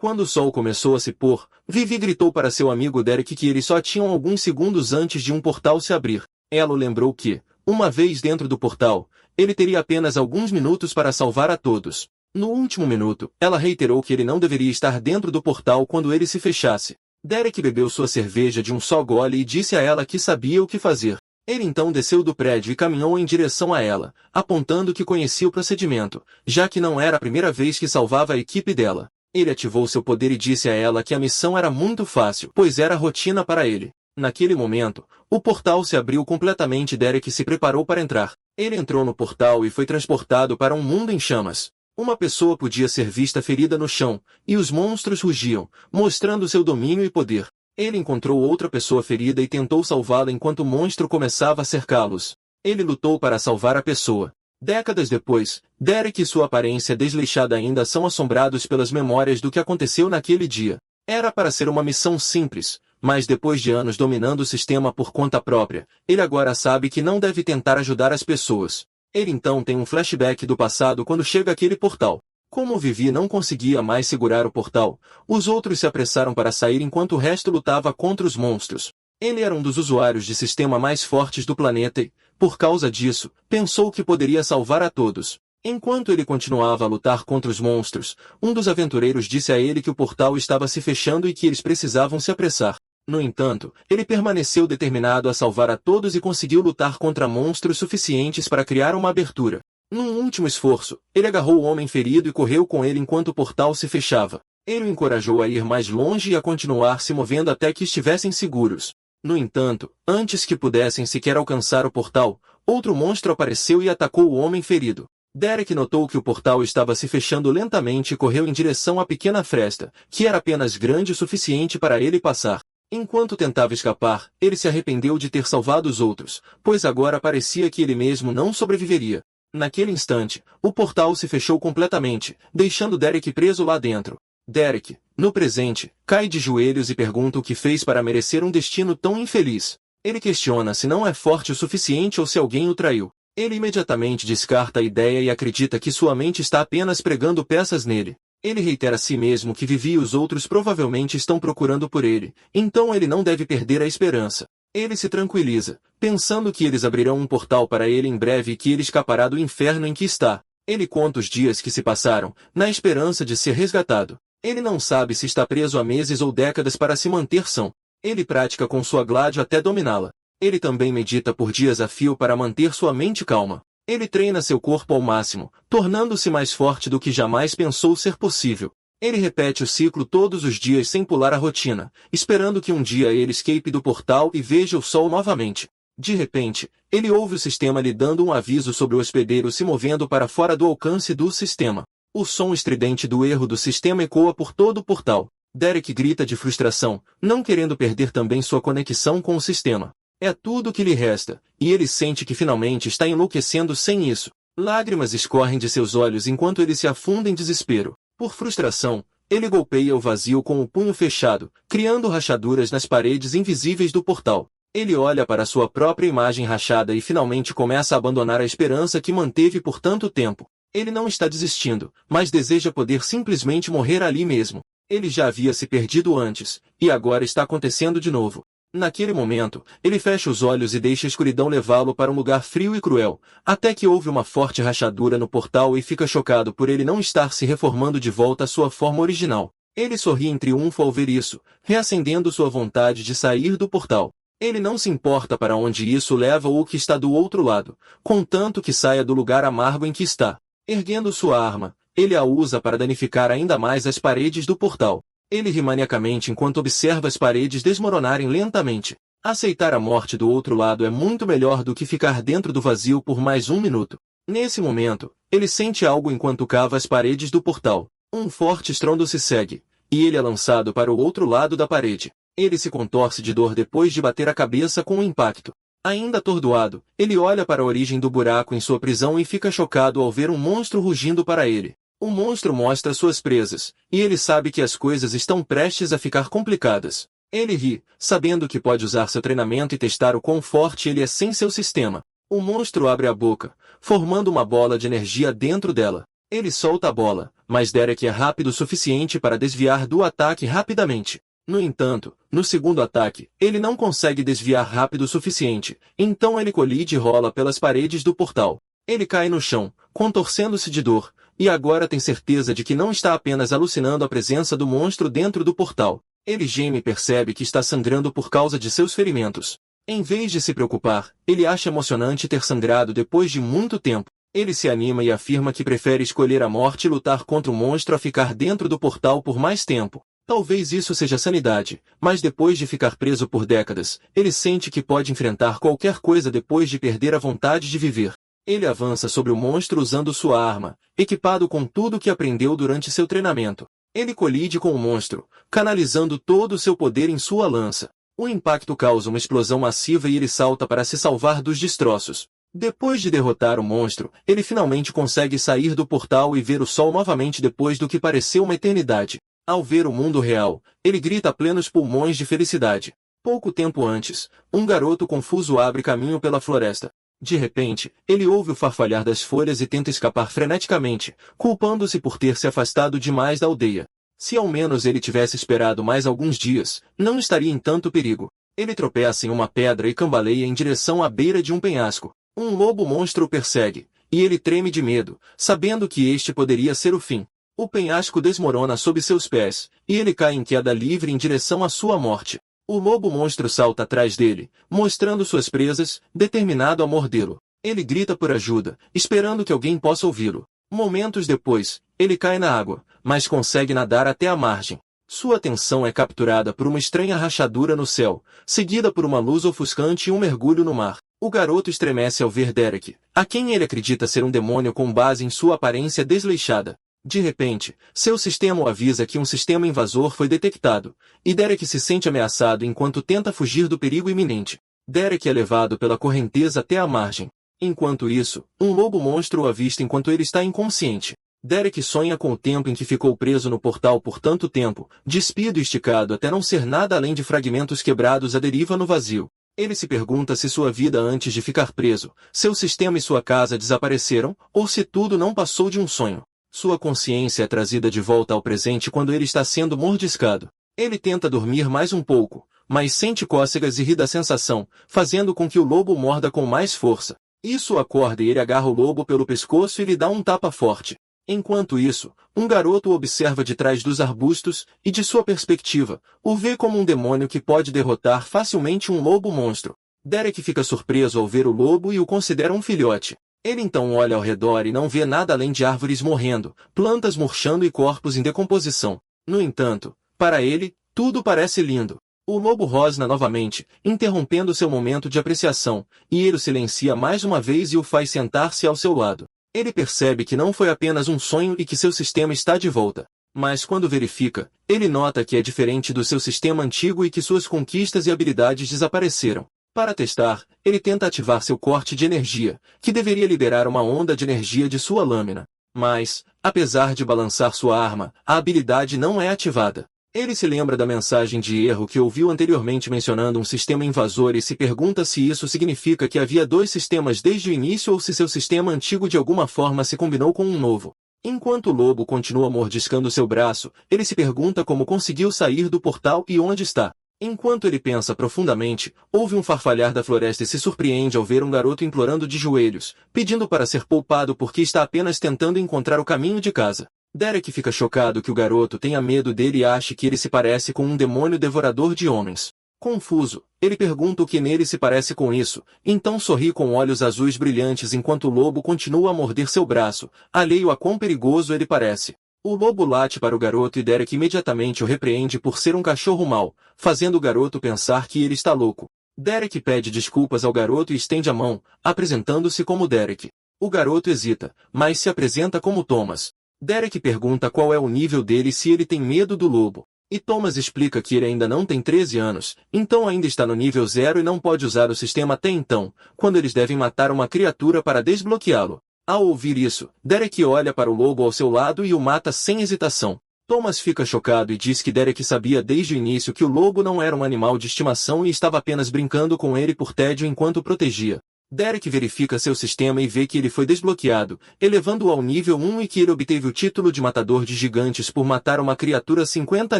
Quando o sol começou a se pôr, Vivi gritou para seu amigo Derek que eles só tinham alguns segundos antes de um portal se abrir. Ela o lembrou que, uma vez dentro do portal, ele teria apenas alguns minutos para salvar a todos. No último minuto, ela reiterou que ele não deveria estar dentro do portal quando ele se fechasse. Derek bebeu sua cerveja de um só gole e disse a ela que sabia o que fazer. Ele então desceu do prédio e caminhou em direção a ela, apontando que conhecia o procedimento, já que não era a primeira vez que salvava a equipe dela. Ele ativou seu poder e disse a ela que a missão era muito fácil, pois era rotina para ele. Naquele momento, o portal se abriu completamente e Derek se preparou para entrar. Ele entrou no portal e foi transportado para um mundo em chamas. Uma pessoa podia ser vista ferida no chão, e os monstros rugiam, mostrando seu domínio e poder. Ele encontrou outra pessoa ferida e tentou salvá-la enquanto o monstro começava a cercá-los. Ele lutou para salvar a pessoa. Décadas depois, Derek e sua aparência desleixada ainda são assombrados pelas memórias do que aconteceu naquele dia. Era para ser uma missão simples, mas depois de anos dominando o sistema por conta própria, ele agora sabe que não deve tentar ajudar as pessoas. Ele então tem um flashback do passado quando chega àquele portal. Como Vivi não conseguia mais segurar o portal, os outros se apressaram para sair enquanto o resto lutava contra os monstros. Ele era um dos usuários de sistema mais fortes do planeta e, por causa disso, pensou que poderia salvar a todos. Enquanto ele continuava a lutar contra os monstros, um dos aventureiros disse a ele que o portal estava se fechando e que eles precisavam se apressar. No entanto, ele permaneceu determinado a salvar a todos e conseguiu lutar contra monstros suficientes para criar uma abertura. Num último esforço, ele agarrou o homem ferido e correu com ele enquanto o portal se fechava. Ele o encorajou a ir mais longe e a continuar se movendo até que estivessem seguros. No entanto, antes que pudessem sequer alcançar o portal, outro monstro apareceu e atacou o homem ferido. Derek notou que o portal estava se fechando lentamente e correu em direção à pequena fresta, que era apenas grande o suficiente para ele passar. Enquanto tentava escapar, ele se arrependeu de ter salvado os outros, pois agora parecia que ele mesmo não sobreviveria. Naquele instante, o portal se fechou completamente, deixando Derek preso lá dentro. Derek, no presente, cai de joelhos e pergunta o que fez para merecer um destino tão infeliz. Ele questiona se não é forte o suficiente ou se alguém o traiu. Ele imediatamente descarta a ideia e acredita que sua mente está apenas pregando peças nele. Ele reitera a si mesmo que Vivi e os outros provavelmente estão procurando por ele, então ele não deve perder a esperança. Ele se tranquiliza, pensando que eles abrirão um portal para ele em breve e que ele escapará do inferno em que está. Ele conta os dias que se passaram, na esperança de ser resgatado. Ele não sabe se está preso há meses ou décadas para se manter são. Ele pratica com sua gládio até dominá-la. Ele também medita por dias a fio para manter sua mente calma. Ele treina seu corpo ao máximo, tornando-se mais forte do que jamais pensou ser possível. Ele repete o ciclo todos os dias sem pular a rotina, esperando que um dia ele escape do portal e veja o sol novamente. De repente, ele ouve o sistema lhe dando um aviso sobre o hospedeiro se movendo para fora do alcance do sistema. O som estridente do erro do sistema ecoa por todo o portal. Derek grita de frustração, não querendo perder também sua conexão com o sistema. É tudo o que lhe resta, e ele sente que finalmente está enlouquecendo sem isso. Lágrimas escorrem de seus olhos enquanto ele se afunda em desespero. Por frustração, ele golpeia o vazio com o punho fechado, criando rachaduras nas paredes invisíveis do portal. Ele olha para sua própria imagem rachada e finalmente começa a abandonar a esperança que manteve por tanto tempo. Ele não está desistindo, mas deseja poder simplesmente morrer ali mesmo. Ele já havia se perdido antes, e agora está acontecendo de novo. Naquele momento, ele fecha os olhos e deixa a escuridão levá-lo para um lugar frio e cruel, até que houve uma forte rachadura no portal e fica chocado por ele não estar se reformando de volta à sua forma original. Ele sorri em triunfo ao ver isso, reacendendo sua vontade de sair do portal. Ele não se importa para onde isso leva ou o que está do outro lado, contanto que saia do lugar amargo em que está. Erguendo sua arma, ele a usa para danificar ainda mais as paredes do portal. Ele ri maniacamente enquanto observa as paredes desmoronarem lentamente. Aceitar a morte do outro lado é muito melhor do que ficar dentro do vazio por mais um minuto. Nesse momento, ele sente algo enquanto cava as paredes do portal. Um forte estrondo se segue, e ele é lançado para o outro lado da parede. Ele se contorce de dor depois de bater a cabeça com o impacto. Ainda atordoado, ele olha para a origem do buraco em sua prisão e fica chocado ao ver um monstro rugindo para ele. O monstro mostra suas presas, e ele sabe que as coisas estão prestes a ficar complicadas. Ele ri, sabendo que pode usar seu treinamento e testar o quão forte ele é sem seu sistema. O monstro abre a boca, formando uma bola de energia dentro dela. Ele solta a bola, mas Derek é rápido o suficiente para desviar do ataque rapidamente. No entanto, no segundo ataque, ele não consegue desviar rápido o suficiente, então ele colide e rola pelas paredes do portal. Ele cai no chão, contorcendo-se de dor, e agora tem certeza de que não está apenas alucinando a presença do monstro dentro do portal. Ele geme e percebe que está sangrando por causa de seus ferimentos. Em vez de se preocupar, ele acha emocionante ter sangrado depois de muito tempo. Ele se anima e afirma que prefere escolher a morte e lutar contra o monstro a ficar dentro do portal por mais tempo. Talvez isso seja sanidade, mas depois de ficar preso por décadas, ele sente que pode enfrentar qualquer coisa depois de perder a vontade de viver. Ele avança sobre o monstro usando sua arma, equipado com tudo que aprendeu durante seu treinamento. Ele colide com o monstro, canalizando todo o seu poder em sua lança. O impacto causa uma explosão massiva e ele salta para se salvar dos destroços. Depois de derrotar o monstro, ele finalmente consegue sair do portal e ver o sol novamente depois do que pareceu uma eternidade. Ao ver o mundo real, ele grita a plenos pulmões de felicidade. Pouco tempo antes, um garoto confuso abre caminho pela floresta. De repente, ele ouve o farfalhar das folhas e tenta escapar freneticamente, culpando-se por ter se afastado demais da aldeia. Se ao menos ele tivesse esperado mais alguns dias, não estaria em tanto perigo. Ele tropeça em uma pedra e cambaleia em direção à beira de um penhasco. Um lobo monstro o persegue, e ele treme de medo, sabendo que este poderia ser o fim. O penhasco desmorona sob seus pés, e ele cai em queda livre em direção à sua morte. O lobo monstro salta atrás dele, mostrando suas presas, determinado a mordê-lo. Ele grita por ajuda, esperando que alguém possa ouvi-lo. Momentos depois, ele cai na água, mas consegue nadar até a margem. Sua atenção é capturada por uma estranha rachadura no céu, seguida por uma luz ofuscante e um mergulho no mar. O garoto estremece ao ver Derek, a quem ele acredita ser um demônio com base em sua aparência desleixada. De repente, seu sistema o avisa que um sistema invasor foi detectado, e Derek se sente ameaçado enquanto tenta fugir do perigo iminente. Derek é levado pela correnteza até a margem. Enquanto isso, um lobo monstro o avista enquanto ele está inconsciente. Derek sonha com o tempo em que ficou preso no portal por tanto tempo, despido e esticado até não ser nada além de fragmentos quebrados à deriva no vazio. Ele se pergunta se sua vida antes de ficar preso, seu sistema e sua casa desapareceram, ou se tudo não passou de um sonho. Sua consciência é trazida de volta ao presente quando ele está sendo mordiscado. Ele tenta dormir mais um pouco, mas sente cócegas e ri da sensação, fazendo com que o lobo morda com mais força. Isso o acorda e ele agarra o lobo pelo pescoço e lhe dá um tapa forte. Enquanto isso, um garoto o observa de trás dos arbustos, e de sua perspectiva, o vê como um demônio que pode derrotar facilmente um lobo monstro. Derek fica surpreso ao ver o lobo e o considera um filhote. Ele então olha ao redor e não vê nada além de árvores morrendo, plantas murchando e corpos em decomposição. No entanto, para ele, tudo parece lindo. O lobo rosna novamente, interrompendo seu momento de apreciação, e ele o silencia mais uma vez e o faz sentar-se ao seu lado. Ele percebe que não foi apenas um sonho e que seu sistema está de volta. Mas quando verifica, ele nota que é diferente do seu sistema antigo e que suas conquistas e habilidades desapareceram. Para testar, ele tenta ativar seu corte de energia, que deveria liberar uma onda de energia de sua lâmina. Mas, apesar de balançar sua arma, a habilidade não é ativada. Ele se lembra da mensagem de erro que ouviu anteriormente mencionando um sistema invasor e se pergunta se isso significa que havia dois sistemas desde o início ou se seu sistema antigo de alguma forma se combinou com um novo. Enquanto o lobo continua mordiscando seu braço, ele se pergunta como conseguiu sair do portal e onde está. Enquanto ele pensa profundamente, ouve um farfalhar da floresta e se surpreende ao ver um garoto implorando de joelhos, pedindo para ser poupado porque está apenas tentando encontrar o caminho de casa. Derek fica chocado que o garoto tenha medo dele e ache que ele se parece com um demônio devorador de homens. Confuso, ele pergunta o que nele se parece com isso, então sorri com olhos azuis brilhantes enquanto o lobo continua a morder seu braço, alheio a quão perigoso ele parece. O lobo late para o garoto e Derek imediatamente o repreende por ser um cachorro mau, fazendo o garoto pensar que ele está louco. Derek pede desculpas ao garoto e estende a mão, apresentando-se como Derek. O garoto hesita, mas se apresenta como Thomas. Derek pergunta qual é o nível dele e se ele tem medo do lobo. E Thomas explica que ele ainda não tem 13 anos, então ainda está no nível 0 e não pode usar o sistema até então, quando eles devem matar uma criatura para desbloqueá-lo. Ao ouvir isso, Derek olha para o lobo ao seu lado e o mata sem hesitação. Thomas fica chocado e diz que Derek sabia desde o início que o lobo não era um animal de estimação e estava apenas brincando com ele por tédio enquanto o protegia. Derek verifica seu sistema e vê que ele foi desbloqueado, elevando-o ao nível 1 e que ele obteve o título de matador de gigantes por matar uma criatura 50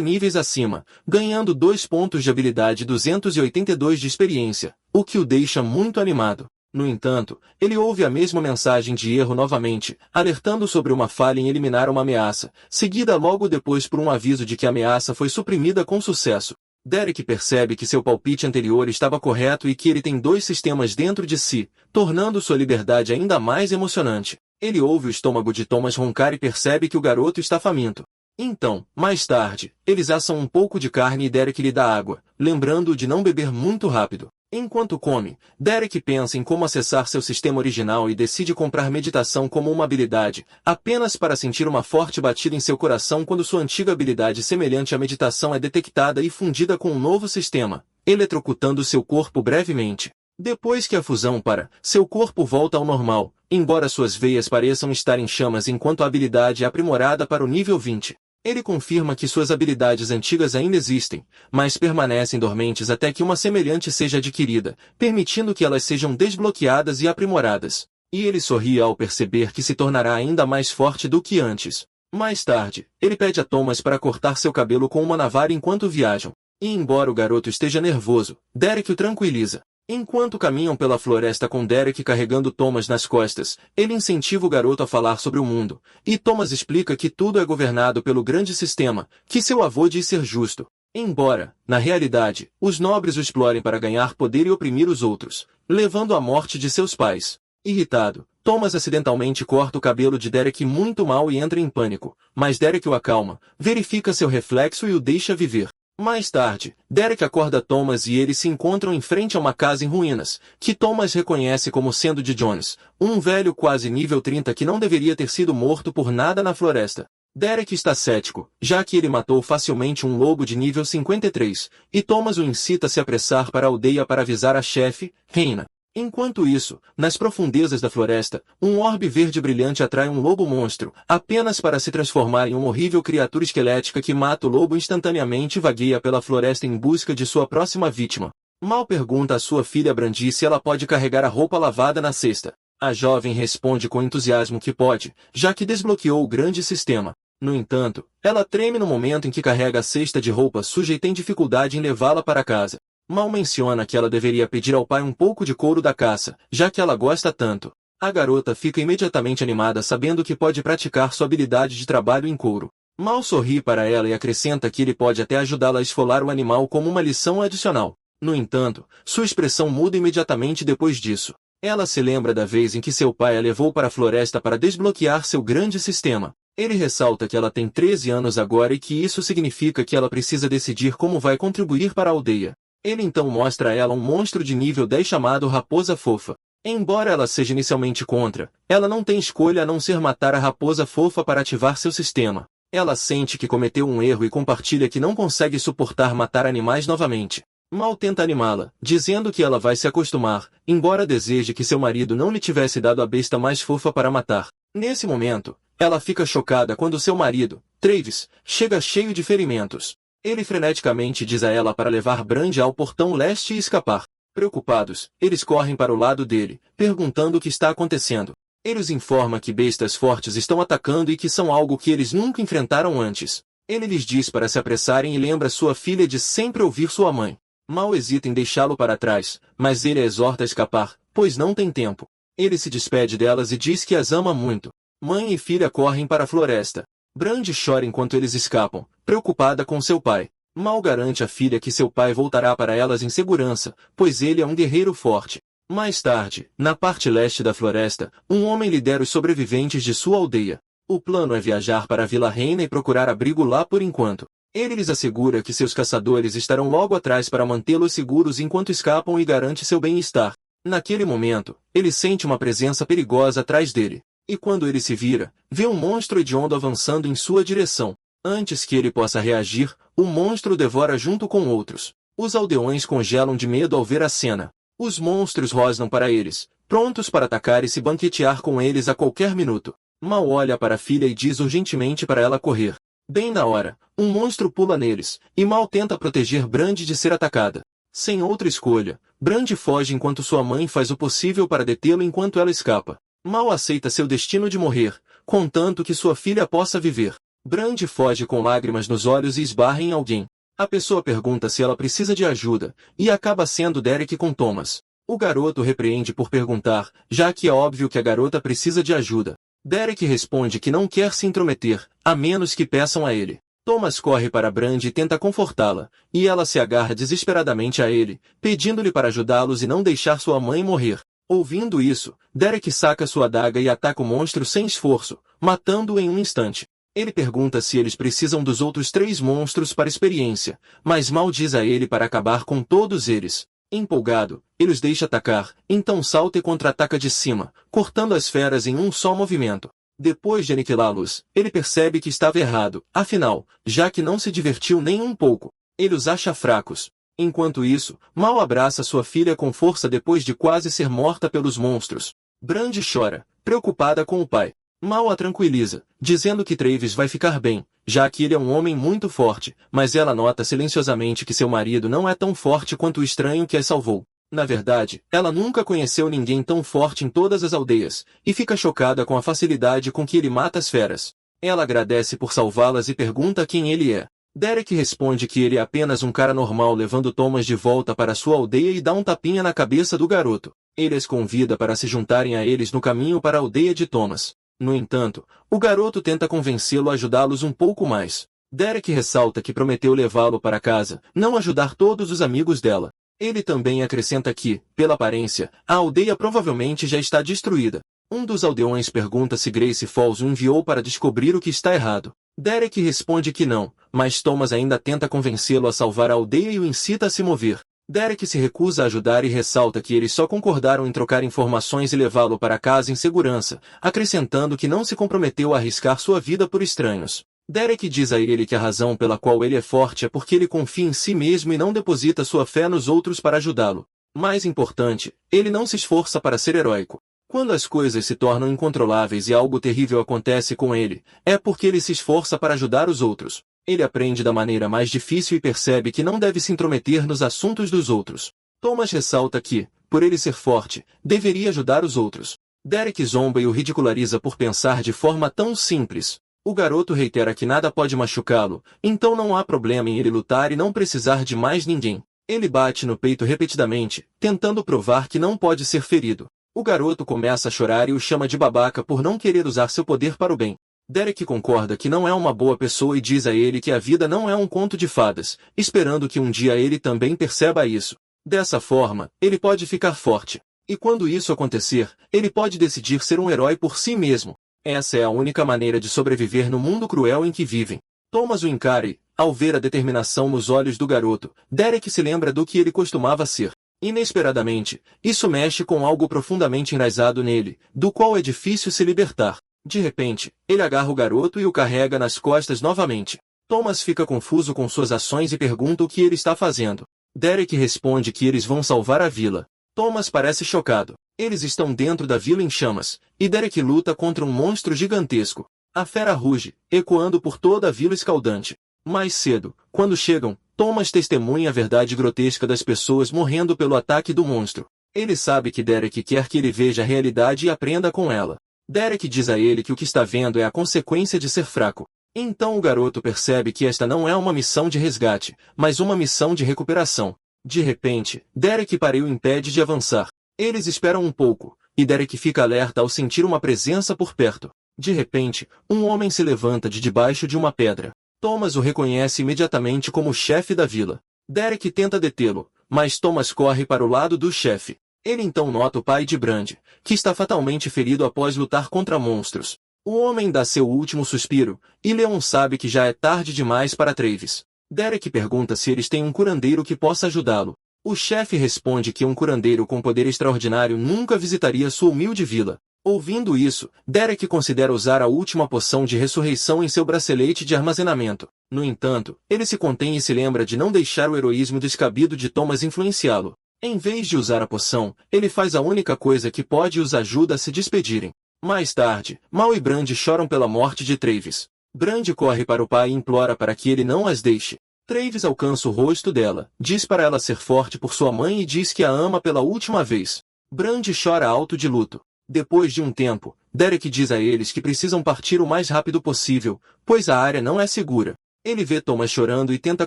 níveis acima, ganhando 2 pontos de habilidade e 282 de experiência, o que o deixa muito animado. No entanto, ele ouve a mesma mensagem de erro novamente, alertando sobre uma falha em eliminar uma ameaça, seguida logo depois por um aviso de que a ameaça foi suprimida com sucesso. Derek percebe que seu palpite anterior estava correto e que ele tem 2 sistemas dentro de si, tornando sua liberdade ainda mais emocionante. Ele ouve o estômago de Thomas roncar e percebe que o garoto está faminto. Então, mais tarde, eles assam um pouco de carne e Derek lhe dá água, lembrando-o de não beber muito rápido. Enquanto come, Derek pensa em como acessar seu sistema original e decide comprar meditação como uma habilidade, apenas para sentir uma forte batida em seu coração quando sua antiga habilidade semelhante à meditação é detectada e fundida com um novo sistema, eletrocutando seu corpo brevemente. Depois que a fusão para, seu corpo volta ao normal, embora suas veias pareçam estar em chamas enquanto a habilidade é aprimorada para o nível 20. Ele confirma que suas habilidades antigas ainda existem, mas permanecem dormentes até que uma semelhante seja adquirida, permitindo que elas sejam desbloqueadas e aprimoradas. E ele sorri ao perceber que se tornará ainda mais forte do que antes. Mais tarde, ele pede a Thomas para cortar seu cabelo com uma navalha enquanto viajam. E embora o garoto esteja nervoso, Derek o tranquiliza. Enquanto caminham pela floresta com Derek carregando Thomas nas costas, ele incentiva o garoto a falar sobre o mundo, e Thomas explica que tudo é governado pelo grande sistema, que seu avô diz ser justo. Embora, na realidade, os nobres o explorem para ganhar poder e oprimir os outros, levando à morte de seus pais. Irritado, Thomas acidentalmente corta o cabelo de Derek muito mal e entra em pânico, mas Derek o acalma, verifica seu reflexo e o deixa viver. Mais tarde, Derek acorda Thomas e eles se encontram em frente a uma casa em ruínas, que Thomas reconhece como sendo de Jones, um velho quase nível 30 que não deveria ter sido morto por nada na floresta. Derek está cético, já que ele matou facilmente um lobo de nível 53, e Thomas o incita a se apressar para a aldeia para avisar a chefe, Reina. Enquanto isso, nas profundezas da floresta, um orbe verde brilhante atrai um lobo monstro, apenas para se transformar em uma horrível criatura esquelética que mata o lobo instantaneamente e vagueia pela floresta em busca de sua próxima vítima. Mal pergunta à sua filha Brandy se ela pode carregar a roupa lavada na cesta. A jovem responde com entusiasmo que pode, já que desbloqueou o grande sistema. No entanto, ela treme no momento em que carrega a cesta de roupa suja e tem dificuldade em levá-la para casa. Mal menciona que ela deveria pedir ao pai um pouco de couro da caça, já que ela gosta tanto. A garota fica imediatamente animada sabendo que pode praticar sua habilidade de trabalho em couro. Mal sorri para ela e acrescenta que ele pode até ajudá-la a esfolar o animal como uma lição adicional. No entanto, sua expressão muda imediatamente depois disso. Ela se lembra da vez em que seu pai a levou para a floresta para desbloquear seu grande sistema. Ele ressalta que ela tem 13 anos agora e que isso significa que ela precisa decidir como vai contribuir para a aldeia. Ele então mostra a ela um monstro de nível 10 chamado Raposa Fofa. Embora ela seja inicialmente contra, ela não tem escolha a não ser matar a Raposa Fofa para ativar seu sistema. Ela sente que cometeu um erro e compartilha que não consegue suportar matar animais novamente. Mal tenta animá-la, dizendo que ela vai se acostumar, embora deseje que seu marido não lhe tivesse dado a besta mais fofa para matar. Nesse momento, ela fica chocada quando seu marido, Travis, chega cheio de ferimentos. Ele freneticamente diz a ela para levar Brandy ao portão leste e escapar. Preocupados, eles correm para o lado dele, perguntando o que está acontecendo. Ele os informa que bestas fortes estão atacando e que são algo que eles nunca enfrentaram antes. Ele lhes diz para se apressarem e lembra sua filha de sempre ouvir sua mãe. Mal hesita em deixá-lo para trás, mas ele a exorta a escapar, pois não tem tempo. Ele se despede delas e diz que as ama muito. Mãe e filha correm para a floresta. Brandy chora enquanto eles escapam, preocupada com seu pai. Mal garante à filha que seu pai voltará para elas em segurança, pois ele é um guerreiro forte. Mais tarde, na parte leste da floresta, um homem lidera os sobreviventes de sua aldeia. O plano é viajar para a Vila Reina e procurar abrigo lá por enquanto. Ele lhes assegura que seus caçadores estarão logo atrás para mantê-los seguros enquanto escapam e garante seu bem-estar. Naquele momento, ele sente uma presença perigosa atrás dele. E quando ele se vira, vê um monstro hediondo avançando em sua direção. Antes que ele possa reagir, o monstro o devora junto com outros. Os aldeões congelam de medo ao ver a cena. Os monstros rosnam para eles, prontos para atacar e se banquetear com eles a qualquer minuto. Mal olha para a filha e diz urgentemente para ela correr. Bem na hora, um monstro pula neles, e Mal tenta proteger Brandy de ser atacada. Sem outra escolha, Brand foge enquanto sua mãe faz o possível para detê-lo enquanto ela escapa. Mal aceita seu destino de morrer, contanto que sua filha possa viver. Brand foge com lágrimas nos olhos e esbarra em alguém. A pessoa pergunta se ela precisa de ajuda, e acaba sendo Derek com Thomas. O garoto repreende por perguntar, já que é óbvio que a garota precisa de ajuda. Derek responde que não quer se intrometer, a menos que peçam a ele. Thomas corre para Brand e tenta confortá-la, e ela se agarra desesperadamente a ele, pedindo-lhe para ajudá-los e não deixar sua mãe morrer. Ouvindo isso, Derek saca sua adaga e ataca o monstro sem esforço, matando-o em um instante. Ele pergunta se eles precisam dos outros 3 monstros para experiência, mas Mal diz a ele para acabar com todos eles. Empolgado, ele os deixa atacar, então salta e contra-ataca de cima, cortando as feras em um só movimento. Depois de aniquilá-los, ele percebe que estava errado, afinal, já que não se divertiu nem um pouco. Ele os acha fracos. Enquanto isso, Mal abraça sua filha com força depois de quase ser morta pelos monstros. Brand chora, preocupada com o pai. Mal a tranquiliza, dizendo que Travis vai ficar bem, já que ele é um homem muito forte, mas ela nota silenciosamente que seu marido não é tão forte quanto o estranho que a salvou. Na verdade, ela nunca conheceu ninguém tão forte em todas as aldeias, e fica chocada com a facilidade com que ele mata as feras. Ela agradece por salvá-las e pergunta quem ele é. Derek responde que ele é apenas um cara normal levando Thomas de volta para sua aldeia e dá um tapinha na cabeça do garoto. Ele as convida para se juntarem a eles no caminho para a aldeia de Thomas. No entanto, o garoto tenta convencê-lo a ajudá-los um pouco mais. Derek ressalta que prometeu levá-lo para casa, não ajudar todos os amigos dela. Ele também acrescenta que, pela aparência, a aldeia provavelmente já está destruída. Um dos aldeões pergunta se Grace Falls o enviou para descobrir o que está errado. Derek responde que não, mas Thomas ainda tenta convencê-lo a salvar a aldeia e o incita a se mover. Derek se recusa a ajudar e ressalta que eles só concordaram em trocar informações e levá-lo para casa em segurança, acrescentando que não se comprometeu a arriscar sua vida por estranhos. Derek diz a ele que a razão pela qual ele é forte é porque ele confia em si mesmo e não deposita sua fé nos outros para ajudá-lo. Mais importante, ele não se esforça para ser heróico. Quando as coisas se tornam incontroláveis e algo terrível acontece com ele, é porque ele se esforça para ajudar os outros. Ele aprende da maneira mais difícil e percebe que não deve se intrometer nos assuntos dos outros. Thomas ressalta que, por ele ser forte, deveria ajudar os outros. Derek zomba e o ridiculariza por pensar de forma tão simples. O garoto reitera que nada pode machucá-lo, então não há problema em ele lutar e não precisar de mais ninguém. Ele bate no peito repetidamente, tentando provar que não pode ser ferido. O garoto começa a chorar e o chama de babaca por não querer usar seu poder para o bem. Derek concorda que não é uma boa pessoa e diz a ele que a vida não é um conto de fadas, esperando que um dia ele também perceba isso. Dessa forma, ele pode ficar forte. E quando isso acontecer, ele pode decidir ser um herói por si mesmo. Essa é a única maneira de sobreviver no mundo cruel em que vivem. Thomas o encara e, ao ver a determinação nos olhos do garoto, Derek se lembra do que ele costumava ser. Inesperadamente, isso mexe com algo profundamente enraizado nele, do qual é difícil se libertar. De repente, ele agarra o garoto e o carrega nas costas novamente. Thomas fica confuso com suas ações e pergunta o que ele está fazendo. Derek responde que eles vão salvar a vila. Thomas parece chocado. Eles estão dentro da vila em chamas, e Derek luta contra um monstro gigantesco. A fera ruge, ecoando por toda a vila escaldante. Mais cedo, quando chegam, Thomas testemunha a verdade grotesca das pessoas morrendo pelo ataque do monstro. Ele sabe que Derek quer que ele veja a realidade e aprenda com ela. Derek diz a ele que o que está vendo é a consequência de ser fraco. Então o garoto percebe que esta não é uma missão de resgate, mas uma missão de recuperação. De repente, Derek para e o impede de avançar. Eles esperam um pouco, e Derek fica alerta ao sentir uma presença por perto. De repente, um homem se levanta de debaixo de uma pedra. Thomas o reconhece imediatamente como o chefe da vila. Derek tenta detê-lo, mas Thomas corre para o lado do chefe. Ele então nota o pai de Brand, que está fatalmente ferido após lutar contra monstros. O homem dá seu último suspiro, e Leon sabe que já é tarde demais para Travis. Derek pergunta se eles têm um curandeiro que possa ajudá-lo. O chefe responde que um curandeiro com poder extraordinário nunca visitaria sua humilde vila. Ouvindo isso, Derek considera usar a última poção de ressurreição em seu bracelete de armazenamento. No entanto, ele se contém e se lembra de não deixar o heroísmo descabido de Thomas influenciá-lo. Em vez de usar a poção, ele faz a única coisa que pode e os ajuda a se despedirem. Mais tarde, Mal e Brand choram pela morte de Travis. Brand corre para o pai e implora para que ele não as deixe. Travis alcança o rosto dela, diz para ela ser forte por sua mãe e diz que a ama pela última vez. Brandy chora alto de luto. Depois de um tempo, Derek diz a eles que precisam partir o mais rápido possível, pois a área não é segura. Ele vê Thomas chorando e tenta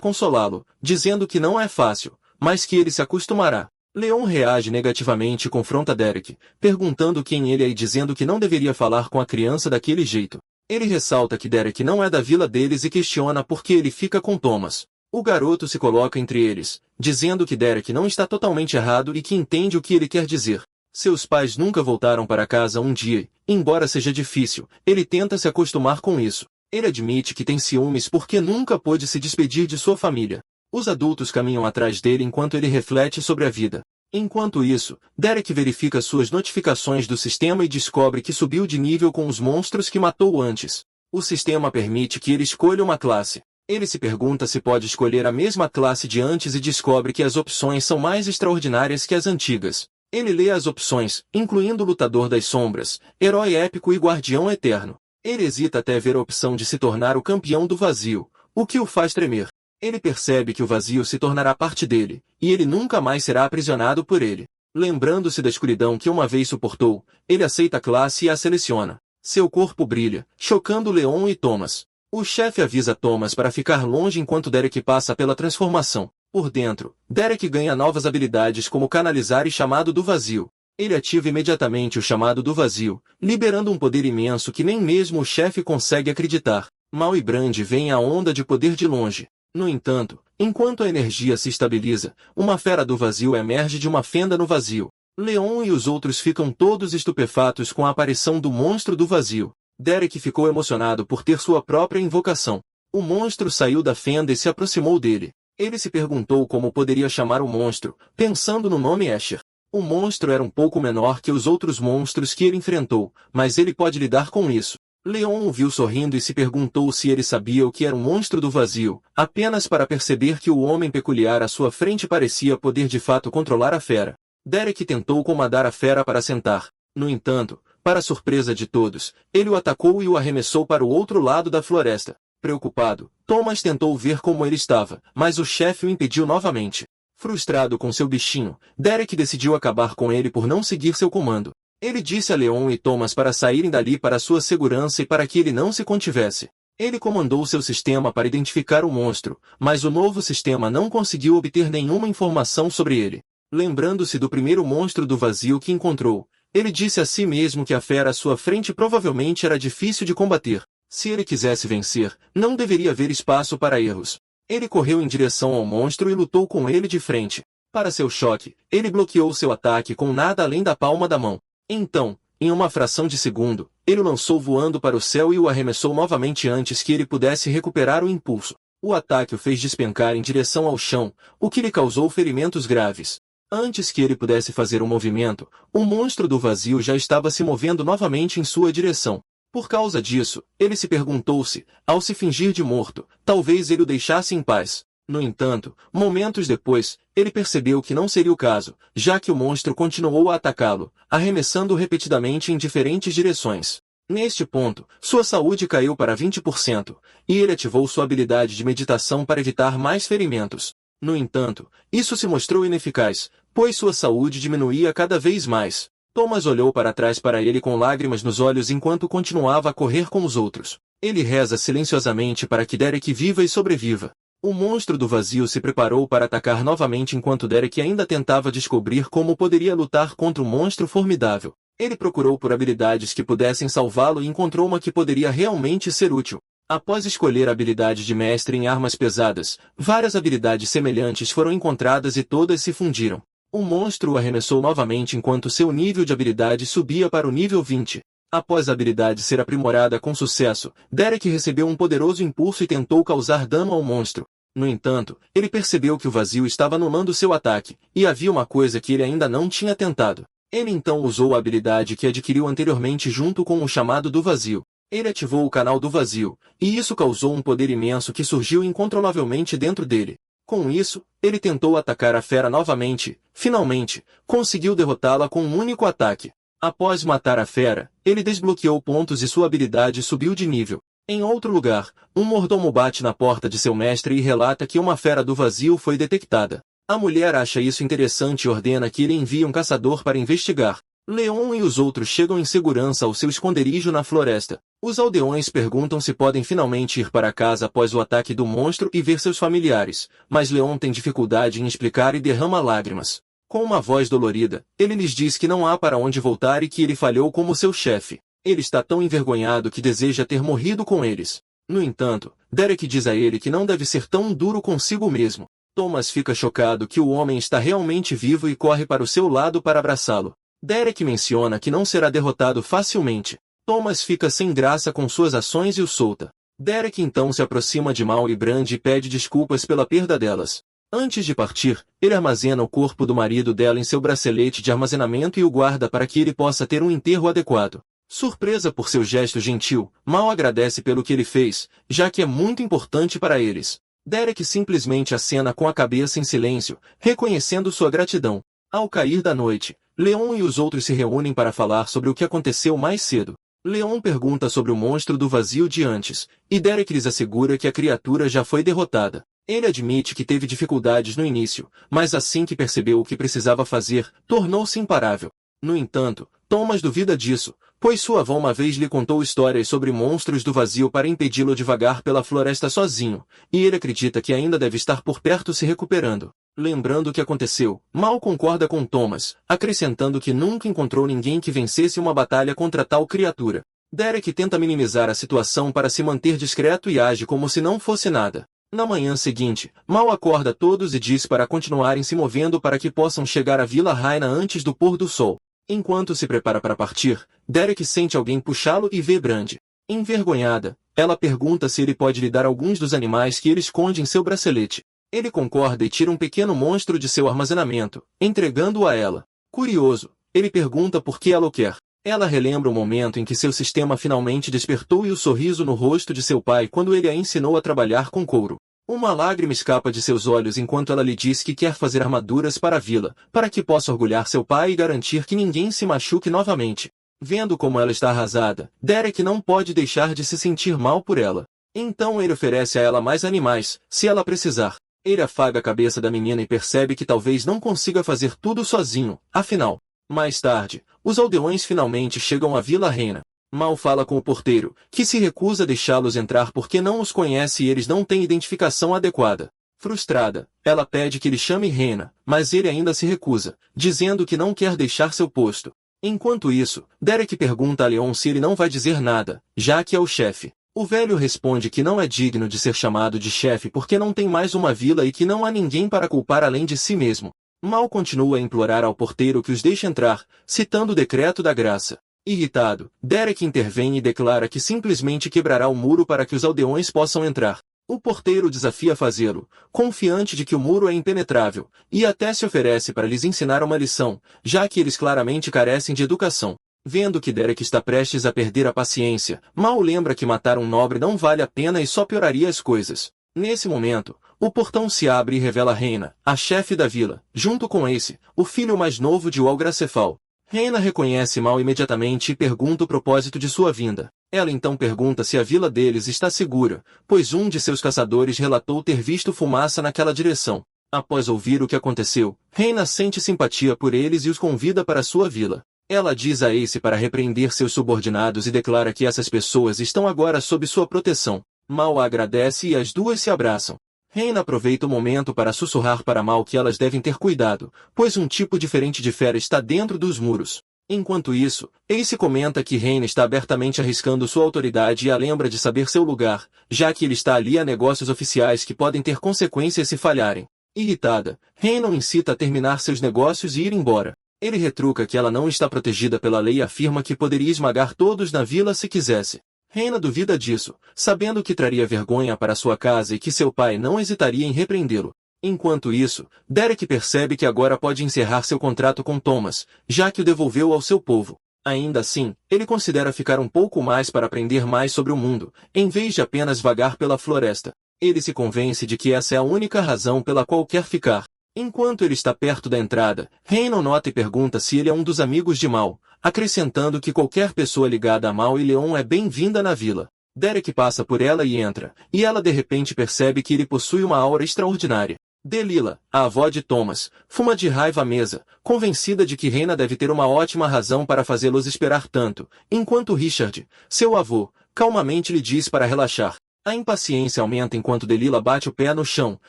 consolá-lo, dizendo que não é fácil, mas que ele se acostumará. Leon reage negativamente e confronta Derek, perguntando quem ele é e dizendo que não deveria falar com a criança daquele jeito. Ele ressalta que Derek não é da vila deles e questiona por que ele fica com Thomas. O garoto se coloca entre eles, dizendo que Derek não está totalmente errado e que entende o que ele quer dizer. Seus pais nunca voltaram para casa um dia, embora seja difícil, ele tenta se acostumar com isso. Ele admite que tem ciúmes porque nunca pôde se despedir de sua família. Os adultos caminham atrás dele enquanto ele reflete sobre a vida. Enquanto isso, Derek verifica suas notificações do sistema e descobre que subiu de nível com os monstros que matou antes. O sistema permite que ele escolha uma classe. Ele se pergunta se pode escolher a mesma classe de antes e descobre que as opções são mais extraordinárias que as antigas. Ele lê as opções, incluindo Lutador das Sombras, Herói Épico e Guardião Eterno. Ele hesita até ver a opção de se tornar o Campeão do Vazio, o que o faz tremer. Ele percebe que o vazio se tornará parte dele, e ele nunca mais será aprisionado por ele. Lembrando-se da escuridão que uma vez suportou, ele aceita a classe e a seleciona. Seu corpo brilha, chocando Leon e Thomas. O chefe avisa Thomas para ficar longe enquanto Derek passa pela transformação. Por dentro, Derek ganha novas habilidades como canalizar e chamado do vazio. Ele ativa imediatamente o chamado do vazio, liberando um poder imenso que nem mesmo o chefe consegue acreditar. Mal e Brandy veem a onda de poder de longe. No entanto, enquanto a energia se estabiliza, uma fera do vazio emerge de uma fenda no vazio. Leon e os outros ficam todos estupefatos com a aparição do monstro do vazio. Derek ficou emocionado por ter sua própria invocação. O monstro saiu da fenda e se aproximou dele. Ele se perguntou como poderia chamar o monstro, pensando no nome Escher. O monstro era um pouco menor que os outros monstros que ele enfrentou, mas ele pode lidar com isso. Leon o viu sorrindo e se perguntou se ele sabia o que era um monstro do vazio, apenas para perceber que o homem peculiar à sua frente parecia poder de fato controlar a fera. Derek tentou comandar a fera para sentar. No entanto, para surpresa de todos, ele o atacou e o arremessou para o outro lado da floresta. Preocupado, Thomas tentou ver como ele estava, mas o chefe o impediu novamente. Frustrado com seu bichinho, Derek decidiu acabar com ele por não seguir seu comando. Ele disse a Leon e Thomas para saírem dali para sua segurança e para que ele não se contivesse. Ele comandou seu sistema para identificar o monstro, mas o novo sistema não conseguiu obter nenhuma informação sobre ele. Lembrando-se do primeiro monstro do vazio que encontrou, ele disse a si mesmo que a fera à sua frente provavelmente era difícil de combater. Se ele quisesse vencer, não deveria haver espaço para erros. Ele correu em direção ao monstro e lutou com ele de frente. Para seu choque, ele bloqueou seu ataque com nada além da palma da mão. Então, em uma fração de segundo, ele o lançou voando para o céu e o arremessou novamente antes que ele pudesse recuperar o impulso. O ataque o fez despencar em direção ao chão, o que lhe causou ferimentos graves. Antes que ele pudesse fazer um movimento, o monstro do vazio já estava se movendo novamente em sua direção. Por causa disso, ele se perguntou se, ao se fingir de morto, talvez ele o deixasse em paz. No entanto, momentos depois, ele percebeu que não seria o caso, já que o monstro continuou a atacá-lo, arremessando repetidamente em diferentes direções. Neste ponto, sua saúde caiu para 20%, e ele ativou sua habilidade de meditação para evitar mais ferimentos. No entanto, isso se mostrou ineficaz, pois sua saúde diminuía cada vez mais. Thomas olhou para trás para ele com lágrimas nos olhos enquanto continuava a correr com os outros. Ele reza silenciosamente para que Derek viva e sobreviva. O monstro do vazio se preparou para atacar novamente enquanto Derek ainda tentava descobrir como poderia lutar contra o monstro formidável. Ele procurou por habilidades que pudessem salvá-lo e encontrou uma que poderia realmente ser útil. Após escolher a habilidade de mestre em armas pesadas, várias habilidades semelhantes foram encontradas e todas se fundiram. O monstro o arremessou novamente enquanto seu nível de habilidade subia para o nível 20. Após a habilidade ser aprimorada com sucesso, Derek recebeu um poderoso impulso e tentou causar dano ao monstro. No entanto, ele percebeu que o vazio estava anulando seu ataque, e havia uma coisa que ele ainda não tinha tentado. Ele então usou a habilidade que adquiriu anteriormente junto com o chamado do vazio. Ele ativou o canal do vazio, e isso causou um poder imenso que surgiu incontrolavelmente dentro dele. Com isso, ele tentou atacar a fera novamente, finalmente, conseguiu derrotá-la com um único ataque. Após matar a fera, ele desbloqueou pontos e sua habilidade subiu de nível. Em outro lugar, um mordomo bate na porta de seu mestre e relata que uma fera do vazio foi detectada. A mulher acha isso interessante e ordena que ele envie um caçador para investigar. Leon e os outros chegam em segurança ao seu esconderijo na floresta. Os aldeões perguntam se podem finalmente ir para casa após o ataque do monstro e ver seus familiares, mas Leon tem dificuldade em explicar e derrama lágrimas. Com uma voz dolorida, ele lhes diz que não há para onde voltar e que ele falhou como seu chefe. Ele está tão envergonhado que deseja ter morrido com eles. No entanto, Derek diz a ele que não deve ser tão duro consigo mesmo. Thomas fica chocado que o homem está realmente vivo e corre para o seu lado para abraçá-lo. Derek menciona que não será derrotado facilmente. Thomas fica sem graça com suas ações e o solta. Derek então se aproxima de Mal e Brand e pede desculpas pela perda delas. Antes de partir, ele armazena o corpo do marido dela em seu bracelete de armazenamento e o guarda para que ele possa ter um enterro adequado. Surpresa por seu gesto gentil, Mal agradece pelo que ele fez, já que é muito importante para eles. Derek simplesmente acena com a cabeça em silêncio, reconhecendo sua gratidão. Ao cair da noite, Leon e os outros se reúnem para falar sobre o que aconteceu mais cedo. Leon pergunta sobre o monstro do vazio de antes, e Derek lhes assegura que a criatura já foi derrotada. Ele admite que teve dificuldades no início, mas assim que percebeu o que precisava fazer, tornou-se imparável. No entanto, Thomas duvida disso, pois sua avó uma vez lhe contou histórias sobre monstros do vazio para impedi-lo de vagar pela floresta sozinho, e ele acredita que ainda deve estar por perto se recuperando. Lembrando o que aconteceu, Mal concorda com Thomas, acrescentando que nunca encontrou ninguém que vencesse uma batalha contra tal criatura. Derek tenta minimizar a situação para se manter discreto e age como se não fosse nada. Na manhã seguinte, Mal acorda todos e diz para continuarem se movendo para que possam chegar à Vila Raina antes do pôr do sol. Enquanto se prepara para partir, Derek sente alguém puxá-lo e vê Brand. Envergonhada, ela pergunta se ele pode lhe dar alguns dos animais que ele esconde em seu bracelete. Ele concorda e tira um pequeno monstro de seu armazenamento, entregando-o a ela. Curioso, ele pergunta por que ela o quer. Ela relembra o momento em que seu sistema finalmente despertou e o sorriso no rosto de seu pai quando ele a ensinou a trabalhar com couro. Uma lágrima escapa de seus olhos enquanto ela lhe diz que quer fazer armaduras para a vila, para que possa orgulhar seu pai e garantir que ninguém se machuque novamente. Vendo como ela está arrasada, Derek não pode deixar de se sentir mal por ela. Então ele oferece a ela mais animais, se ela precisar. Ele afaga a cabeça da menina e percebe que talvez não consiga fazer tudo sozinho, afinal. Mais tarde, os aldeões finalmente chegam à Vila Raina. Mal fala com o porteiro, que se recusa a deixá-los entrar porque não os conhece e eles não têm identificação adequada. Frustrada, ela pede que ele chame Reina, mas ele ainda se recusa, dizendo que não quer deixar seu posto. Enquanto isso, Derek pergunta a Leon se ele não vai dizer nada, já que é o chefe. O velho responde que não é digno de ser chamado de chefe porque não tem mais uma vila e que não há ninguém para culpar além de si mesmo. Mal continua a implorar ao porteiro que os deixe entrar, citando o decreto da graça. Irritado, Derek intervém e declara que simplesmente quebrará o muro para que os aldeões possam entrar. O porteiro desafia fazê-lo, confiante de que o muro é impenetrável, e até se oferece para lhes ensinar uma lição, já que eles claramente carecem de educação. Vendo que Derek está prestes a perder a paciência, Mal lembra que matar um nobre não vale a pena e só pioraria as coisas. Nesse momento, o portão se abre e revela Reina, a chefe da vila, junto com Ace, o filho mais novo de Walgracefal. Reina reconhece Mal imediatamente e pergunta o propósito de sua vinda. Ela então pergunta se a vila deles está segura, pois um de seus caçadores relatou ter visto fumaça naquela direção. Após ouvir o que aconteceu, Reina sente simpatia por eles e os convida para sua vila. Ela diz a Ace para repreender seus subordinados e declara que essas pessoas estão agora sob sua proteção. Mal a agradece e as duas se abraçam. Reina aproveita o momento para sussurrar para Mal que elas devem ter cuidado, pois um tipo diferente de fera está dentro dos muros. Enquanto isso, Ace comenta que Reina está abertamente arriscando sua autoridade e a lembra de saber seu lugar, já que ele está ali a negócios oficiais que podem ter consequências se falharem. Irritada, Reina o incita a terminar seus negócios e ir embora. Ele retruca que ela não está protegida pela lei e afirma que poderia esmagar todos na vila se quisesse. Reina duvida disso, sabendo que traria vergonha para sua casa e que seu pai não hesitaria em repreendê-lo. Enquanto isso, Derek percebe que agora pode encerrar seu contrato com Thomas, já que o devolveu ao seu povo. Ainda assim, ele considera ficar um pouco mais para aprender mais sobre o mundo, em vez de apenas vagar pela floresta. Ele se convence de que essa é a única razão pela qual quer ficar. Enquanto ele está perto da entrada, Reina o nota e pergunta se ele é um dos amigos de Mal, acrescentando que qualquer pessoa ligada a Mal e Leon é bem-vinda na vila. Derek passa por ela e entra, e ela de repente percebe que ele possui uma aura extraordinária. Delilah, a avó de Thomas, fuma de raiva à mesa, convencida de que Reyna deve ter uma ótima razão para fazê-los esperar tanto, enquanto Richard, seu avô, calmamente lhe diz para relaxar. A impaciência aumenta enquanto Delilah bate o pé no chão,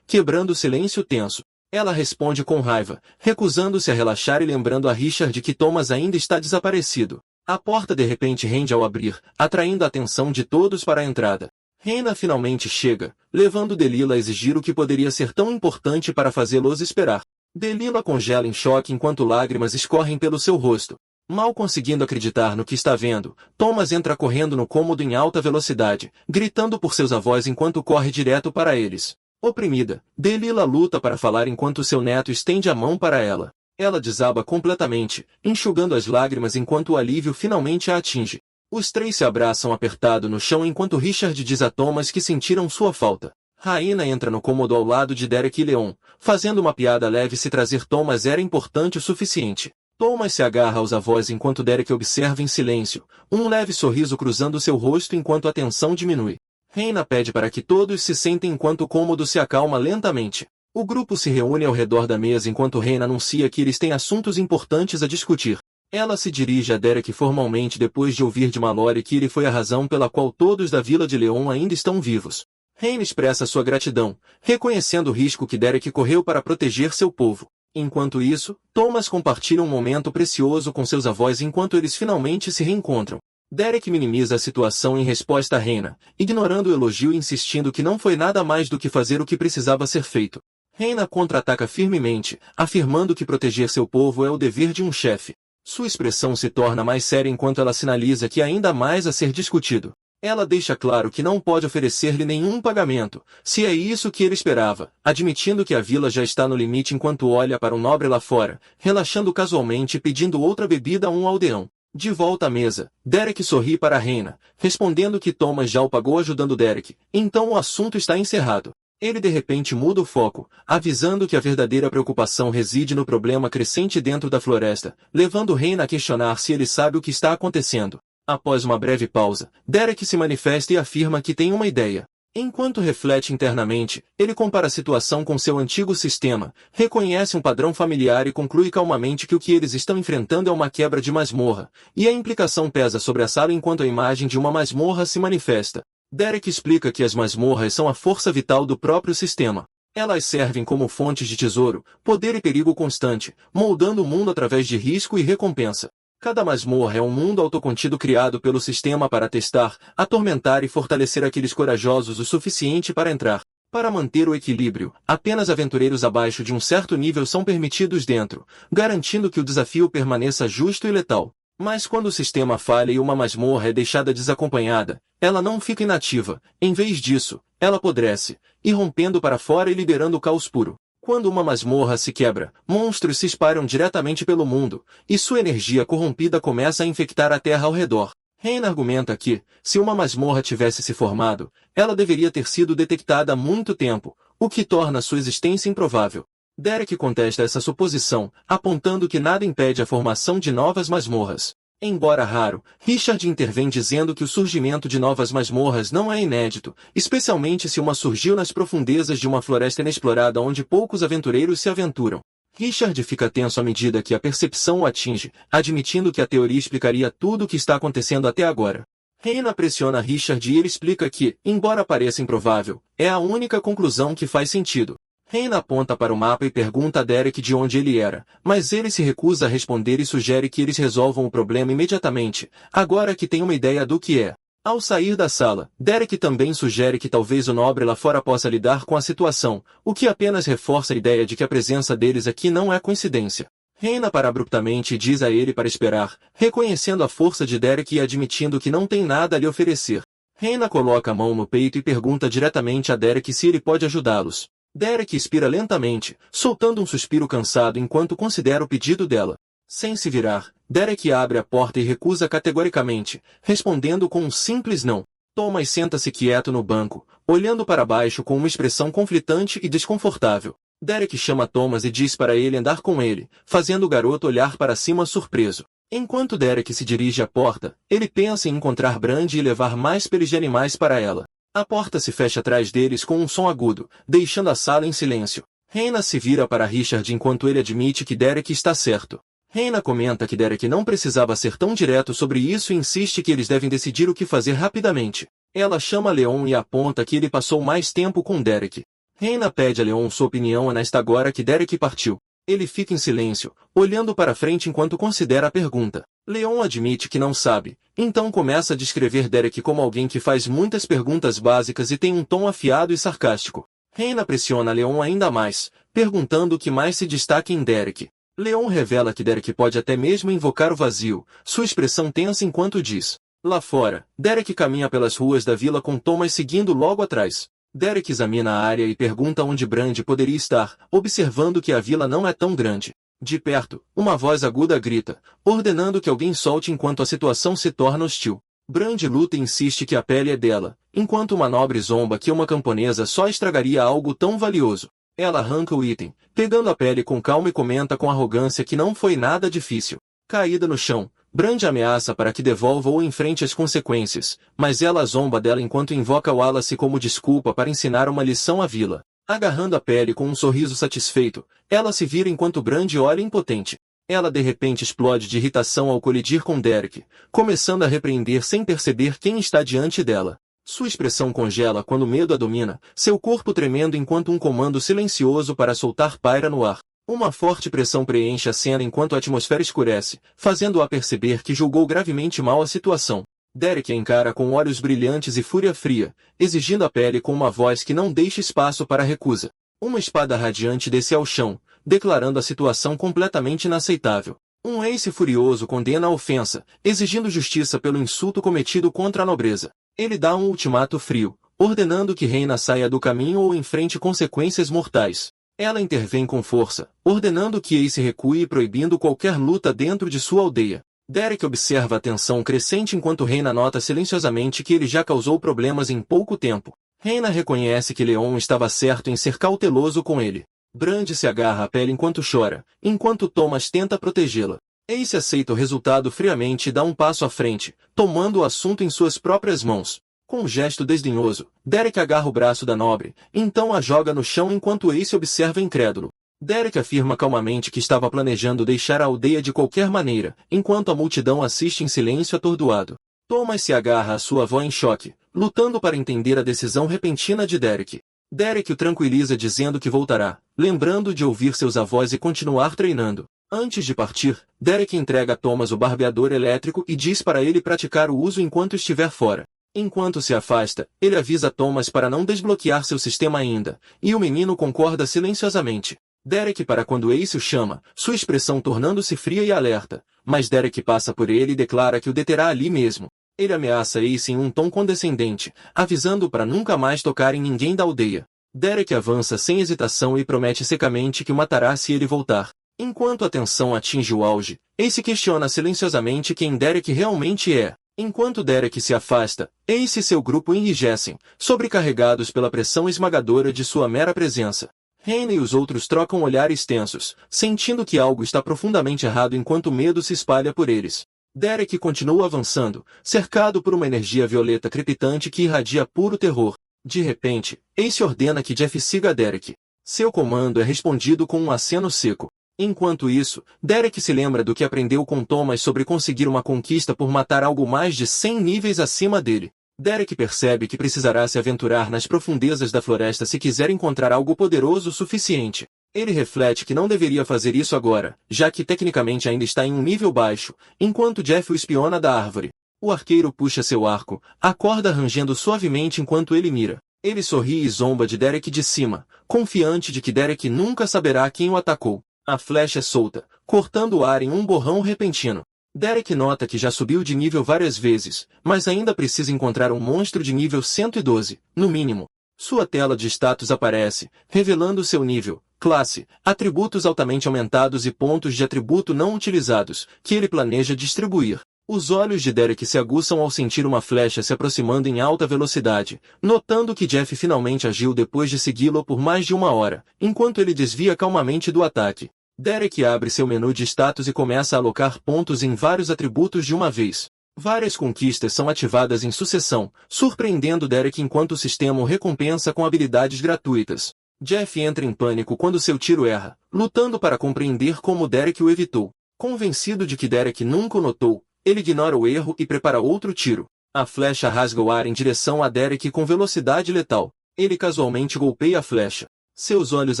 quebrando o silêncio tenso. Ela responde com raiva, recusando-se a relaxar e lembrando a Richard que Thomas ainda está desaparecido. A porta de repente rende ao abrir, atraindo a atenção de todos para a entrada. Reyna finalmente chega, levando Delilah a exigir o que poderia ser tão importante para fazê-los esperar. Delilah congela em choque enquanto lágrimas escorrem pelo seu rosto. Mal conseguindo acreditar no que está vendo, Thomas entra correndo no cômodo em alta velocidade, gritando por seus avós enquanto corre direto para eles. Oprimida, Delilah luta para falar enquanto seu neto estende a mão para ela. Ela desaba completamente, enxugando as lágrimas enquanto o alívio finalmente a atinge. Os três se abraçam apertado no chão enquanto Richard diz a Thomas que sentiram sua falta. Raina entra no cômodo ao lado de Derek e Leon, fazendo uma piada leve se trazer Thomas era importante o suficiente. Thomas se agarra aos avós enquanto Derek observa em silêncio, um leve sorriso cruzando seu rosto enquanto a tensão diminui. Reyna pede para que todos se sentem enquanto o cômodo se acalma lentamente. O grupo se reúne ao redor da mesa enquanto Reyna anuncia que eles têm assuntos importantes a discutir. Ela se dirige a Derek formalmente depois de ouvir de Mallory que ele foi a razão pela qual todos da Vila de Leon ainda estão vivos. Reyna expressa sua gratidão, reconhecendo o risco que Derek correu para proteger seu povo. Enquanto isso, Thomas compartilha um momento precioso com seus avós enquanto eles finalmente se reencontram. Derek minimiza a situação em resposta a Reyna, ignorando o elogio e insistindo que não foi nada mais do que fazer o que precisava ser feito. Reyna contra-ataca firmemente, afirmando que proteger seu povo é o dever de um chefe. Sua expressão se torna mais séria enquanto ela sinaliza que há ainda mais a ser discutido. Ela deixa claro que não pode oferecer-lhe nenhum pagamento, se é isso que ele esperava, admitindo que a vila já está no limite enquanto olha para um nobre lá fora, relaxando casualmente e pedindo outra bebida a um aldeão. De volta à mesa, Derek sorri para Reyna, respondendo que Thomas já o pagou ajudando Derek, então o assunto está encerrado. Ele de repente muda o foco, avisando que a verdadeira preocupação reside no problema crescente dentro da floresta, levando Reyna a questionar se ele sabe o que está acontecendo. Após uma breve pausa, Derek se manifesta e afirma que tem uma ideia. Enquanto reflete internamente, ele compara a situação com seu antigo sistema, reconhece um padrão familiar e conclui calmamente que o que eles estão enfrentando é uma quebra de masmorra, e a implicação pesa sobre a sala enquanto a imagem de uma masmorra se manifesta. Derek explica que as masmorras são a força vital do próprio sistema. Elas servem como fontes de tesouro, poder e perigo constante, moldando o mundo através de risco e recompensa. Cada masmorra é um mundo autocontido criado pelo sistema para testar, atormentar e fortalecer aqueles corajosos o suficiente para entrar. Para manter o equilíbrio, apenas aventureiros abaixo de um certo nível são permitidos dentro, garantindo que o desafio permaneça justo e letal. Mas quando o sistema falha e uma masmorra é deixada desacompanhada, ela não fica inativa, em vez disso, ela apodrece, irrompendo para fora e liderando o caos puro. Quando uma masmorra se quebra, monstros se espalham diretamente pelo mundo, e sua energia corrompida começa a infectar a terra ao redor. Reyna argumenta que, se uma masmorra tivesse se formado, ela deveria ter sido detectada há muito tempo, o que torna sua existência improvável. Derek contesta essa suposição, apontando que nada impede a formação de novas masmorras. Embora raro, Richard intervém dizendo que o surgimento de novas masmorras não é inédito, especialmente se uma surgiu nas profundezas de uma floresta inexplorada onde poucos aventureiros se aventuram. Richard fica tenso à medida que a percepção o atinge, admitindo que a teoria explicaria tudo o que está acontecendo até agora. Reyna pressiona Richard e ele explica que, embora pareça improvável, é a única conclusão que faz sentido. Reyna aponta para o mapa e pergunta a Derek de onde ele era, mas ele se recusa a responder e sugere que eles resolvam o problema imediatamente, agora que tem uma ideia do que é. Ao sair da sala, Derek também sugere que talvez o nobre lá fora possa lidar com a situação, o que apenas reforça a ideia de que a presença deles aqui não é coincidência. Reyna para abruptamente e diz a ele para esperar, reconhecendo a força de Derek e admitindo que não tem nada a lhe oferecer. Reyna coloca a mão no peito e pergunta diretamente a Derek se ele pode ajudá-los. Derek expira lentamente, soltando um suspiro cansado enquanto considera o pedido dela. Sem se virar, Derek abre a porta e recusa categoricamente, respondendo com um simples não. Thomas senta-se quieto no banco, olhando para baixo com uma expressão conflitante e desconfortável. Derek chama Thomas e diz para ele andar com ele, fazendo o garoto olhar para cima surpreso. Enquanto Derek se dirige à porta, ele pensa em encontrar Brandy e levar mais peles de animais para ela. A porta se fecha atrás deles com um som agudo, deixando a sala em silêncio. Hannah se vira para Richard enquanto ele admite que Derek está certo. Hannah comenta que Derek não precisava ser tão direto sobre isso e insiste que eles devem decidir o que fazer rapidamente. Ela chama Leon e aponta que ele passou mais tempo com Derek. Hannah pede a Leon sua opinião honesta agora que Derek partiu. Ele fica em silêncio, olhando para frente enquanto considera a pergunta. Leon admite que não sabe, então começa a descrever Derek como alguém que faz muitas perguntas básicas e tem um tom afiado e sarcástico. Hannah pressiona Leon ainda mais, perguntando o que mais se destaca em Derek. Leon revela que Derek pode até mesmo invocar o vazio, sua expressão tensa enquanto diz. Lá fora, Derek caminha pelas ruas da vila com Thomas seguindo logo atrás. Derek examina a área e pergunta onde Brandy poderia estar, observando que a vila não é tão grande. De perto, uma voz aguda grita, ordenando que alguém solte enquanto a situação se torna hostil. Brandy luta e insiste que a pele é dela, enquanto uma nobre zomba que uma camponesa só estragaria algo tão valioso. Ela arranca o item, pegando a pele com calma e comenta com arrogância que não foi nada difícil. Caída no chão, Brandy ameaça para que devolva ou enfrente as consequências, mas ela zomba dela enquanto invoca Wallace como desculpa para ensinar uma lição à vila. Agarrando a pele com um sorriso satisfeito, ela se vira enquanto Brandy olha impotente. Ela de repente explode de irritação ao colidir com Derek, começando a repreender sem perceber quem está diante dela. Sua expressão congela quando o medo a domina, seu corpo tremendo enquanto um comando silencioso para soltar paira no ar. Uma forte pressão preenche a cena enquanto a atmosfera escurece, fazendo-a perceber que julgou gravemente mal a situação. Derek a encara com olhos brilhantes e fúria fria, exigindo a pele com uma voz que não deixa espaço para recusa. Uma espada radiante desce ao chão, declarando a situação completamente inaceitável. Um Ace furioso condena a ofensa, exigindo justiça pelo insulto cometido contra a nobreza. Ele dá um ultimato frio, ordenando que Hannah saia do caminho ou enfrente consequências mortais. Ela intervém com força, ordenando que Ace recue e proibindo qualquer luta dentro de sua aldeia. Derek observa a tensão crescente enquanto Hannah nota silenciosamente que ele já causou problemas em pouco tempo. Hannah reconhece que Leon estava certo em ser cauteloso com ele. Brandy se agarra à pele enquanto chora, enquanto Thomas tenta protegê-la. Ace aceita o resultado friamente e dá um passo à frente, tomando o assunto em suas próprias mãos. Com um gesto desdenhoso, Derek agarra o braço da nobre, então a joga no chão enquanto Ace observa incrédulo. Derek afirma calmamente que estava planejando deixar a aldeia de qualquer maneira, enquanto a multidão assiste em silêncio atordoado. Thomas se agarra à sua avó em choque, lutando para entender a decisão repentina de Derek. Derek o tranquiliza dizendo que voltará, lembrando de ouvir seus avós e continuar treinando. Antes de partir, Derek entrega a Thomas o barbeador elétrico e diz para ele praticar o uso enquanto estiver fora. Enquanto se afasta, ele avisa Thomas para não desbloquear seu sistema ainda, e o menino concorda silenciosamente. Derek para quando Ace o chama, sua expressão tornando-se fria e alerta, mas Derek passa por ele e declara que o deterá ali mesmo. Ele ameaça Ace em um tom condescendente, avisando-o para nunca mais tocar em ninguém da aldeia. Derek avança sem hesitação e promete secamente que o matará se ele voltar. Enquanto a tensão atinge o auge, Ace questiona silenciosamente quem Derek realmente é. Enquanto Derek se afasta, Ace e seu grupo enrijecem, sobrecarregados pela pressão esmagadora de sua mera presença. Hannah e os outros trocam olhares tensos, sentindo que algo está profundamente errado enquanto o medo se espalha por eles. Derek continua avançando, cercado por uma energia violeta crepitante que irradia puro terror. De repente, Ace ordena que Jeff siga Derek. Seu comando é respondido com um aceno seco. Enquanto isso, Derek se lembra do que aprendeu com Thomas sobre conseguir uma conquista por matar algo mais de 100 níveis acima dele. Derek percebe que precisará se aventurar nas profundezas da floresta se quiser encontrar algo poderoso o suficiente. Ele reflete que não deveria fazer isso agora, já que tecnicamente ainda está em um nível baixo, enquanto Jeff o espiona da árvore. O arqueiro puxa seu arco, a corda rangendo suavemente enquanto ele mira. Ele sorri e zomba de Derek de cima, confiante de que Derek nunca saberá quem o atacou. A flecha é solta, cortando o ar em um borrão repentino. Derek nota que já subiu de nível várias vezes, mas ainda precisa encontrar um monstro de nível 112, no mínimo. Sua tela de status aparece, revelando seu nível, classe, atributos altamente aumentados e pontos de atributo não utilizados, que ele planeja distribuir. Os olhos de Derek se aguçam ao sentir uma flecha se aproximando em alta velocidade, notando que Jeff finalmente agiu depois de segui-lo por mais de uma hora, enquanto ele desvia calmamente do ataque. Derek abre seu menu de status e começa a alocar pontos em vários atributos de uma vez. Várias conquistas são ativadas em sucessão, surpreendendo Derek enquanto o sistema o recompensa com habilidades gratuitas. Jeff entra em pânico quando seu tiro erra, lutando para compreender como Derek o evitou. Convencido de que Derek nunca o notou, ele ignora o erro e prepara outro tiro. A flecha rasga o ar em direção a Derek com velocidade letal. Ele casualmente golpeia a flecha. Seus olhos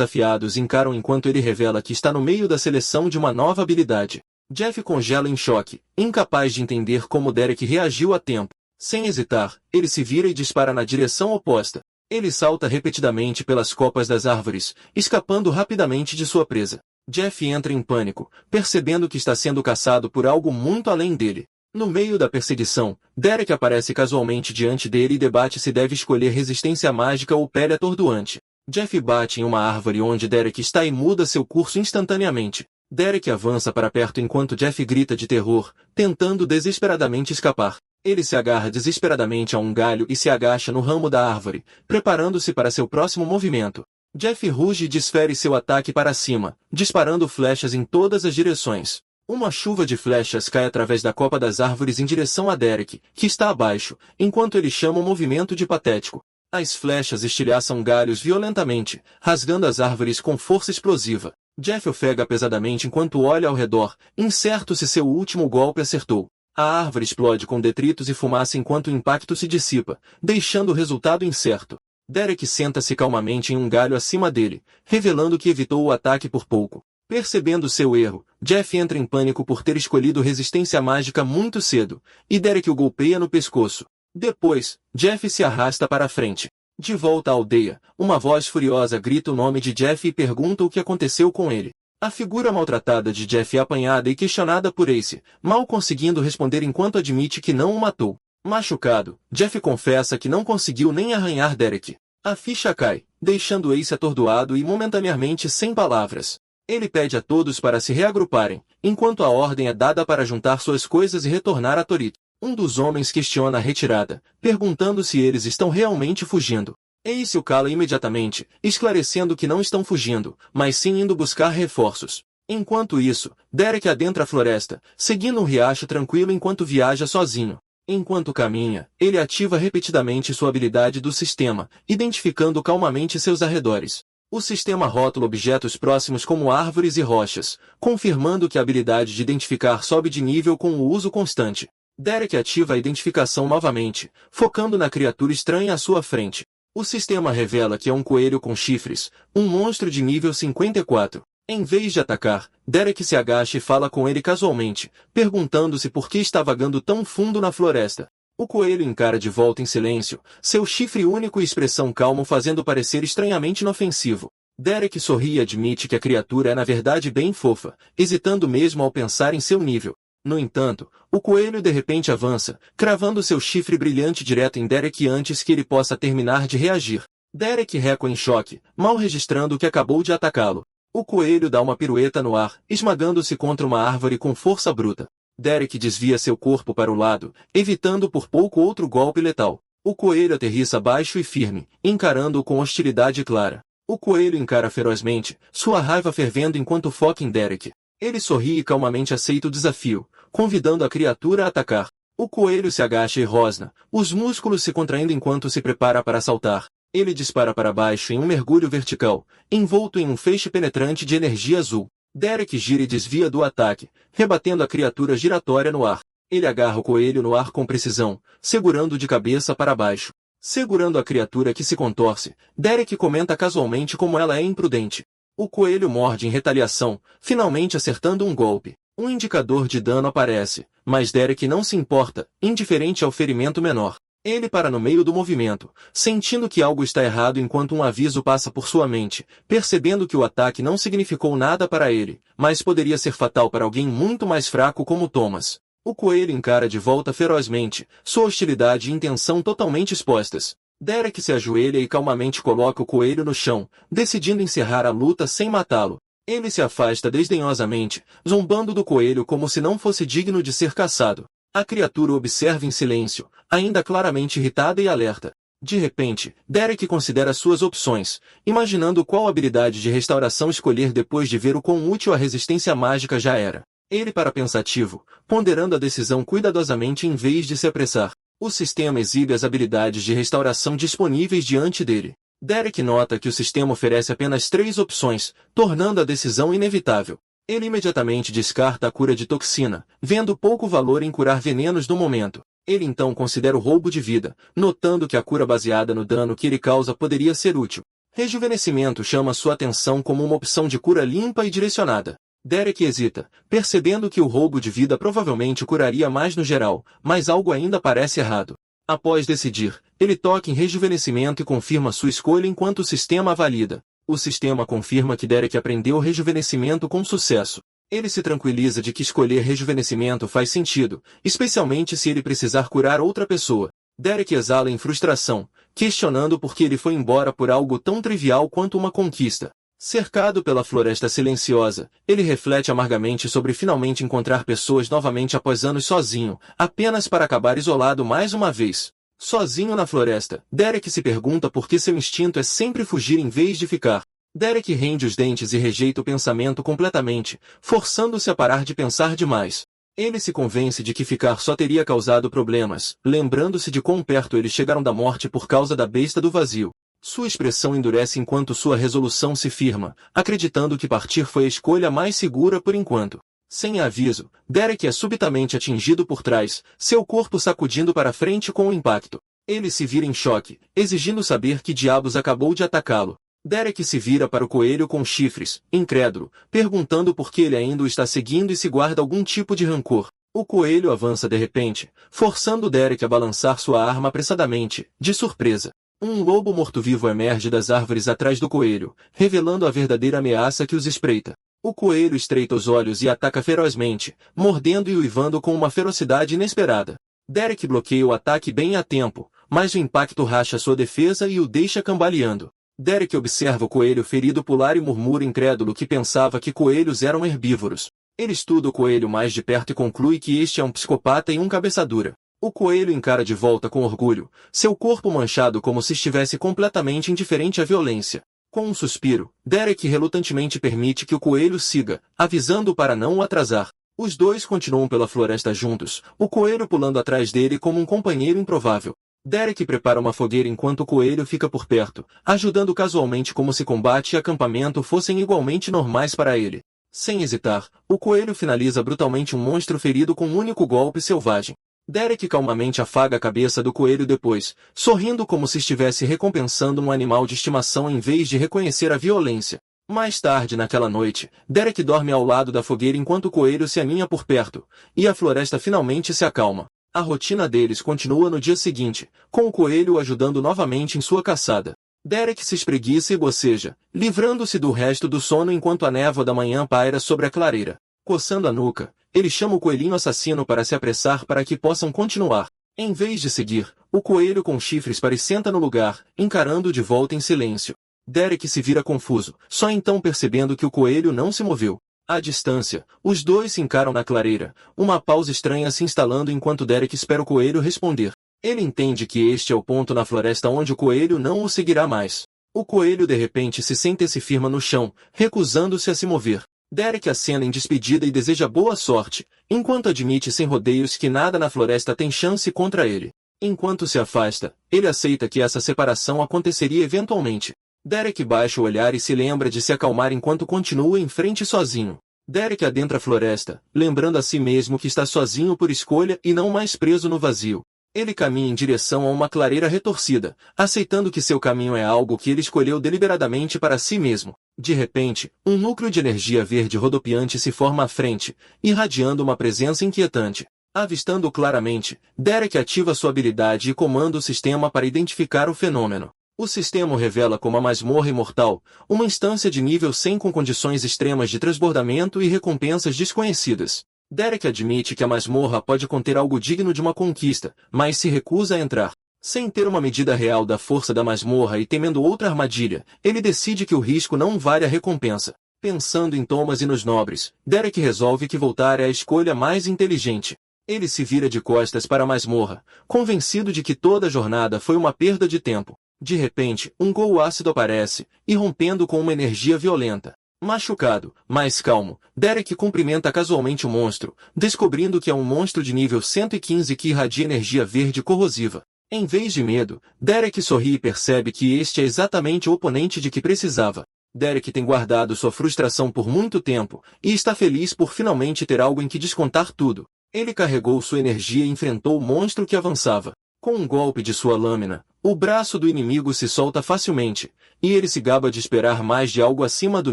afiados encaram enquanto ele revela que está no meio da seleção de uma nova habilidade. Jeff congela em choque, incapaz de entender como Derek reagiu a tempo. Sem hesitar, ele se vira e dispara na direção oposta. Ele salta repetidamente pelas copas das árvores, escapando rapidamente de sua presa. Jeff entra em pânico, percebendo que está sendo caçado por algo muito além dele. No meio da perseguição, Derek aparece casualmente diante dele e debate se deve escolher resistência mágica ou pele atordoante. Jeff bate em uma árvore onde Derek está e muda seu curso instantaneamente. Derek avança para perto enquanto Jeff grita de terror, tentando desesperadamente escapar. Ele se agarra desesperadamente a um galho e se agacha no ramo da árvore, preparando-se para seu próximo movimento. Jeff ruge e desfere seu ataque para cima, disparando flechas em todas as direções. Uma chuva de flechas cai através da copa das árvores em direção a Derek, que está abaixo, enquanto ele chama o movimento de patético. As flechas estilhaçam galhos violentamente, rasgando as árvores com força explosiva. Jeff ofega pesadamente enquanto olha ao redor, incerto se seu último golpe acertou. A árvore explode com detritos e fumaça enquanto o impacto se dissipa, deixando o resultado incerto. Derek senta-se calmamente em um galho acima dele, revelando que evitou o ataque por pouco. Percebendo seu erro, Jeff entra em pânico por ter escolhido resistência mágica muito cedo, e Derek o golpeia no pescoço. Depois, Jeff se arrasta para a frente. De volta à aldeia, uma voz furiosa grita o nome de Jeff e pergunta o que aconteceu com ele. A figura maltratada de Jeff é apanhada e questionada por Ace, mal conseguindo responder enquanto admite que não o matou. Machucado, Jeff confessa que não conseguiu nem arranhar Derek. A ficha cai, deixando Ace atordoado e momentaneamente sem palavras. Ele pede a todos para se reagruparem, enquanto a ordem é dada para juntar suas coisas e retornar a Torito. Um dos homens questiona a retirada, perguntando se eles estão realmente fugindo. Ace o cala imediatamente, esclarecendo que não estão fugindo, mas sim indo buscar reforços. Enquanto isso, Derek adentra a floresta, seguindo um riacho tranquilo enquanto viaja sozinho. Enquanto caminha, ele ativa repetidamente sua habilidade do sistema, identificando calmamente seus arredores. O sistema rótula objetos próximos como árvores e rochas, confirmando que a habilidade de identificar sobe de nível com o uso constante. Derek ativa a identificação novamente, focando na criatura estranha à sua frente. O sistema revela que é um coelho com chifres, um monstro de nível 54. Em vez de atacar, Derek se agacha e fala com ele casualmente, perguntando-se por que está vagando tão fundo na floresta. O coelho encara de volta em silêncio, seu chifre único e expressão calma o fazendo parecer estranhamente inofensivo. Derek sorri e admite que a criatura é na verdade bem fofa, hesitando mesmo ao pensar em seu nível. No entanto, o coelho de repente avança, cravando seu chifre brilhante direto em Derek antes que ele possa terminar de reagir. Derek recua em choque, mal registrando que acabou de atacá-lo. O coelho dá uma pirueta no ar, esmagando-se contra uma árvore com força bruta. Derek desvia seu corpo para o lado, evitando por pouco outro golpe letal. O coelho aterrissa baixo e firme, encarando-o com hostilidade clara. O coelho encara ferozmente, sua raiva fervendo enquanto foca em Derek. Ele sorri e calmamente aceita o desafio, convidando a criatura a atacar. O coelho se agacha e rosna, os músculos se contraindo enquanto se prepara para saltar. Ele dispara para baixo em um mergulho vertical, envolto em um feixe penetrante de energia azul. Derek gira e desvia do ataque, rebatendo a criatura giratória no ar. Ele agarra o coelho no ar com precisão, segurando de cabeça para baixo. Segurando a criatura que se contorce, Derek comenta casualmente como ela é imprudente. O coelho morde em retaliação, finalmente acertando um golpe. Um indicador de dano aparece, mas Derek não se importa, indiferente ao ferimento menor. Ele para no meio do movimento, sentindo que algo está errado enquanto um aviso passa por sua mente, percebendo que o ataque não significou nada para ele, mas poderia ser fatal para alguém muito mais fraco como Thomas. O coelho encara de volta ferozmente, sua hostilidade e intenção totalmente expostas. Derek se ajoelha e calmamente coloca o coelho no chão, decidindo encerrar a luta sem matá-lo. Ele se afasta desdenhosamente, zombando do coelho como se não fosse digno de ser caçado. A criatura observa em silêncio, ainda claramente irritada e alerta. De repente, Derek considera suas opções, imaginando qual habilidade de restauração escolher depois de ver o quão útil a resistência mágica já era. Ele para pensativo, ponderando a decisão cuidadosamente em vez de se apressar. O sistema exibe as habilidades de restauração disponíveis diante dele. Derek nota que o sistema oferece apenas 3 opções, tornando a decisão inevitável. Ele imediatamente descarta a cura de toxina, vendo pouco valor em curar venenos no momento. Ele então considera o roubo de vida, notando que a cura baseada no dano que ele causa poderia ser útil. Rejuvenescimento chama sua atenção como uma opção de cura limpa e direcionada. Derek hesita, percebendo que o roubo de vida provavelmente curaria mais no geral, mas algo ainda parece errado. Após decidir, ele toca em rejuvenescimento e confirma sua escolha enquanto o sistema a valida. O sistema confirma que Derek aprendeu rejuvenescimento com sucesso. Ele se tranquiliza de que escolher rejuvenescimento faz sentido, especialmente se ele precisar curar outra pessoa. Derek exala em frustração, questionando por que ele foi embora por algo tão trivial quanto uma conquista. Cercado pela floresta silenciosa, ele reflete amargamente sobre finalmente encontrar pessoas novamente após anos sozinho, apenas para acabar isolado mais uma vez. Sozinho na floresta, Derek se pergunta por que seu instinto é sempre fugir em vez de ficar. Derek rende os dentes e rejeita o pensamento completamente, forçando-se a parar de pensar demais. Ele se convence de que ficar só teria causado problemas, lembrando-se de quão perto eles chegaram da morte por causa da besta do vazio. Sua expressão endurece enquanto sua resolução se firma, acreditando que partir foi a escolha mais segura por enquanto. Sem aviso, Derek é subitamente atingido por trás, seu corpo sacudindo para frente com o impacto. Ele se vira em choque, exigindo saber que diabos acabou de atacá-lo. Derek se vira para o coelho com chifres, incrédulo, perguntando por que ele ainda o está seguindo e se guarda algum tipo de rancor. O coelho avança de repente, forçando Derek a balançar sua arma apressadamente, de surpresa. Um lobo morto-vivo emerge das árvores atrás do coelho, revelando a verdadeira ameaça que os espreita. O coelho estreita os olhos e ataca ferozmente, mordendo e uivando com uma ferocidade inesperada. Derek bloqueia o ataque bem a tempo, mas o impacto racha sua defesa e o deixa cambaleando. Derek observa o coelho ferido pular e murmura incrédulo que pensava que coelhos eram herbívoros. Ele estuda o coelho mais de perto e conclui que este é um psicopata e um cabeçadura. O coelho encara de volta com orgulho, seu corpo manchado como se estivesse completamente indiferente à violência. Com um suspiro, Derek relutantemente permite que o coelho siga, avisando-o para não o atrasar. Os dois continuam pela floresta juntos, o coelho pulando atrás dele como um companheiro improvável. Derek prepara uma fogueira enquanto o coelho fica por perto, ajudando casualmente como se combate e acampamento fossem igualmente normais para ele. Sem hesitar, o coelho finaliza brutalmente um monstro ferido com um único golpe selvagem. Derek calmamente afaga a cabeça do coelho depois, sorrindo como se estivesse recompensando um animal de estimação em vez de reconhecer a violência. Mais tarde naquela noite, Derek dorme ao lado da fogueira enquanto o coelho se aninha por perto, e a floresta finalmente se acalma. A rotina deles continua no dia seguinte, com o coelho o ajudando novamente em sua caçada. Derek se espreguiça e boceja, livrando-se do resto do sono enquanto a névoa da manhã paira sobre a clareira. Coçando a nuca, ele chama o coelhinho assassino para se apressar para que possam continuar. Em vez de seguir, o coelho com chifres senta no lugar, encarando-o de volta em silêncio. Derek se vira confuso, só então percebendo que o coelho não se moveu. À distância, os dois se encaram na clareira, uma pausa estranha se instalando enquanto Derek espera o coelho responder. Ele entende que este é o ponto na floresta onde o coelho não o seguirá mais. O coelho de repente se senta e se firma no chão, recusando-se a se mover. Derek acena em despedida e deseja boa sorte, enquanto admite sem rodeios que nada na floresta tem chance contra ele. Enquanto se afasta, ele aceita que essa separação aconteceria eventualmente. Derek baixa o olhar e se lembra de se acalmar enquanto continua em frente sozinho. Derek adentra a floresta, lembrando a si mesmo que está sozinho por escolha e não mais preso no vazio. Ele caminha em direção a uma clareira retorcida, aceitando que seu caminho é algo que ele escolheu deliberadamente para si mesmo. De repente, um núcleo de energia verde rodopiante se forma à frente, irradiando uma presença inquietante. Avistando-o claramente, Derek ativa sua habilidade e comanda o sistema para identificar o fenômeno. O sistema o revela como a masmorra imortal, uma instância de nível 100 com condições extremas de transbordamento e recompensas desconhecidas. Derek admite que a masmorra pode conter algo digno de uma conquista, mas se recusa a entrar. Sem ter uma medida real da força da masmorra e temendo outra armadilha, ele decide que o risco não vale a recompensa. Pensando em Thomas e nos nobres, Derek resolve que voltar é a escolha mais inteligente. Ele se vira de costas para a masmorra, convencido de que toda a jornada foi uma perda de tempo. De repente, um gol ácido aparece, irrompendo com uma energia violenta. Machucado, mas calmo, Derek cumprimenta casualmente o monstro, descobrindo que é um monstro de nível 115 que irradia energia verde corrosiva. Em vez de medo, Derek sorri e percebe que este é exatamente o oponente de que precisava. Derek tem guardado sua frustração por muito tempo, e está feliz por finalmente ter algo em que descontar tudo. Ele carregou sua energia e enfrentou o monstro que avançava. Com um golpe de sua lâmina, o braço do inimigo se solta facilmente, e ele se gaba de esperar mais de algo acima do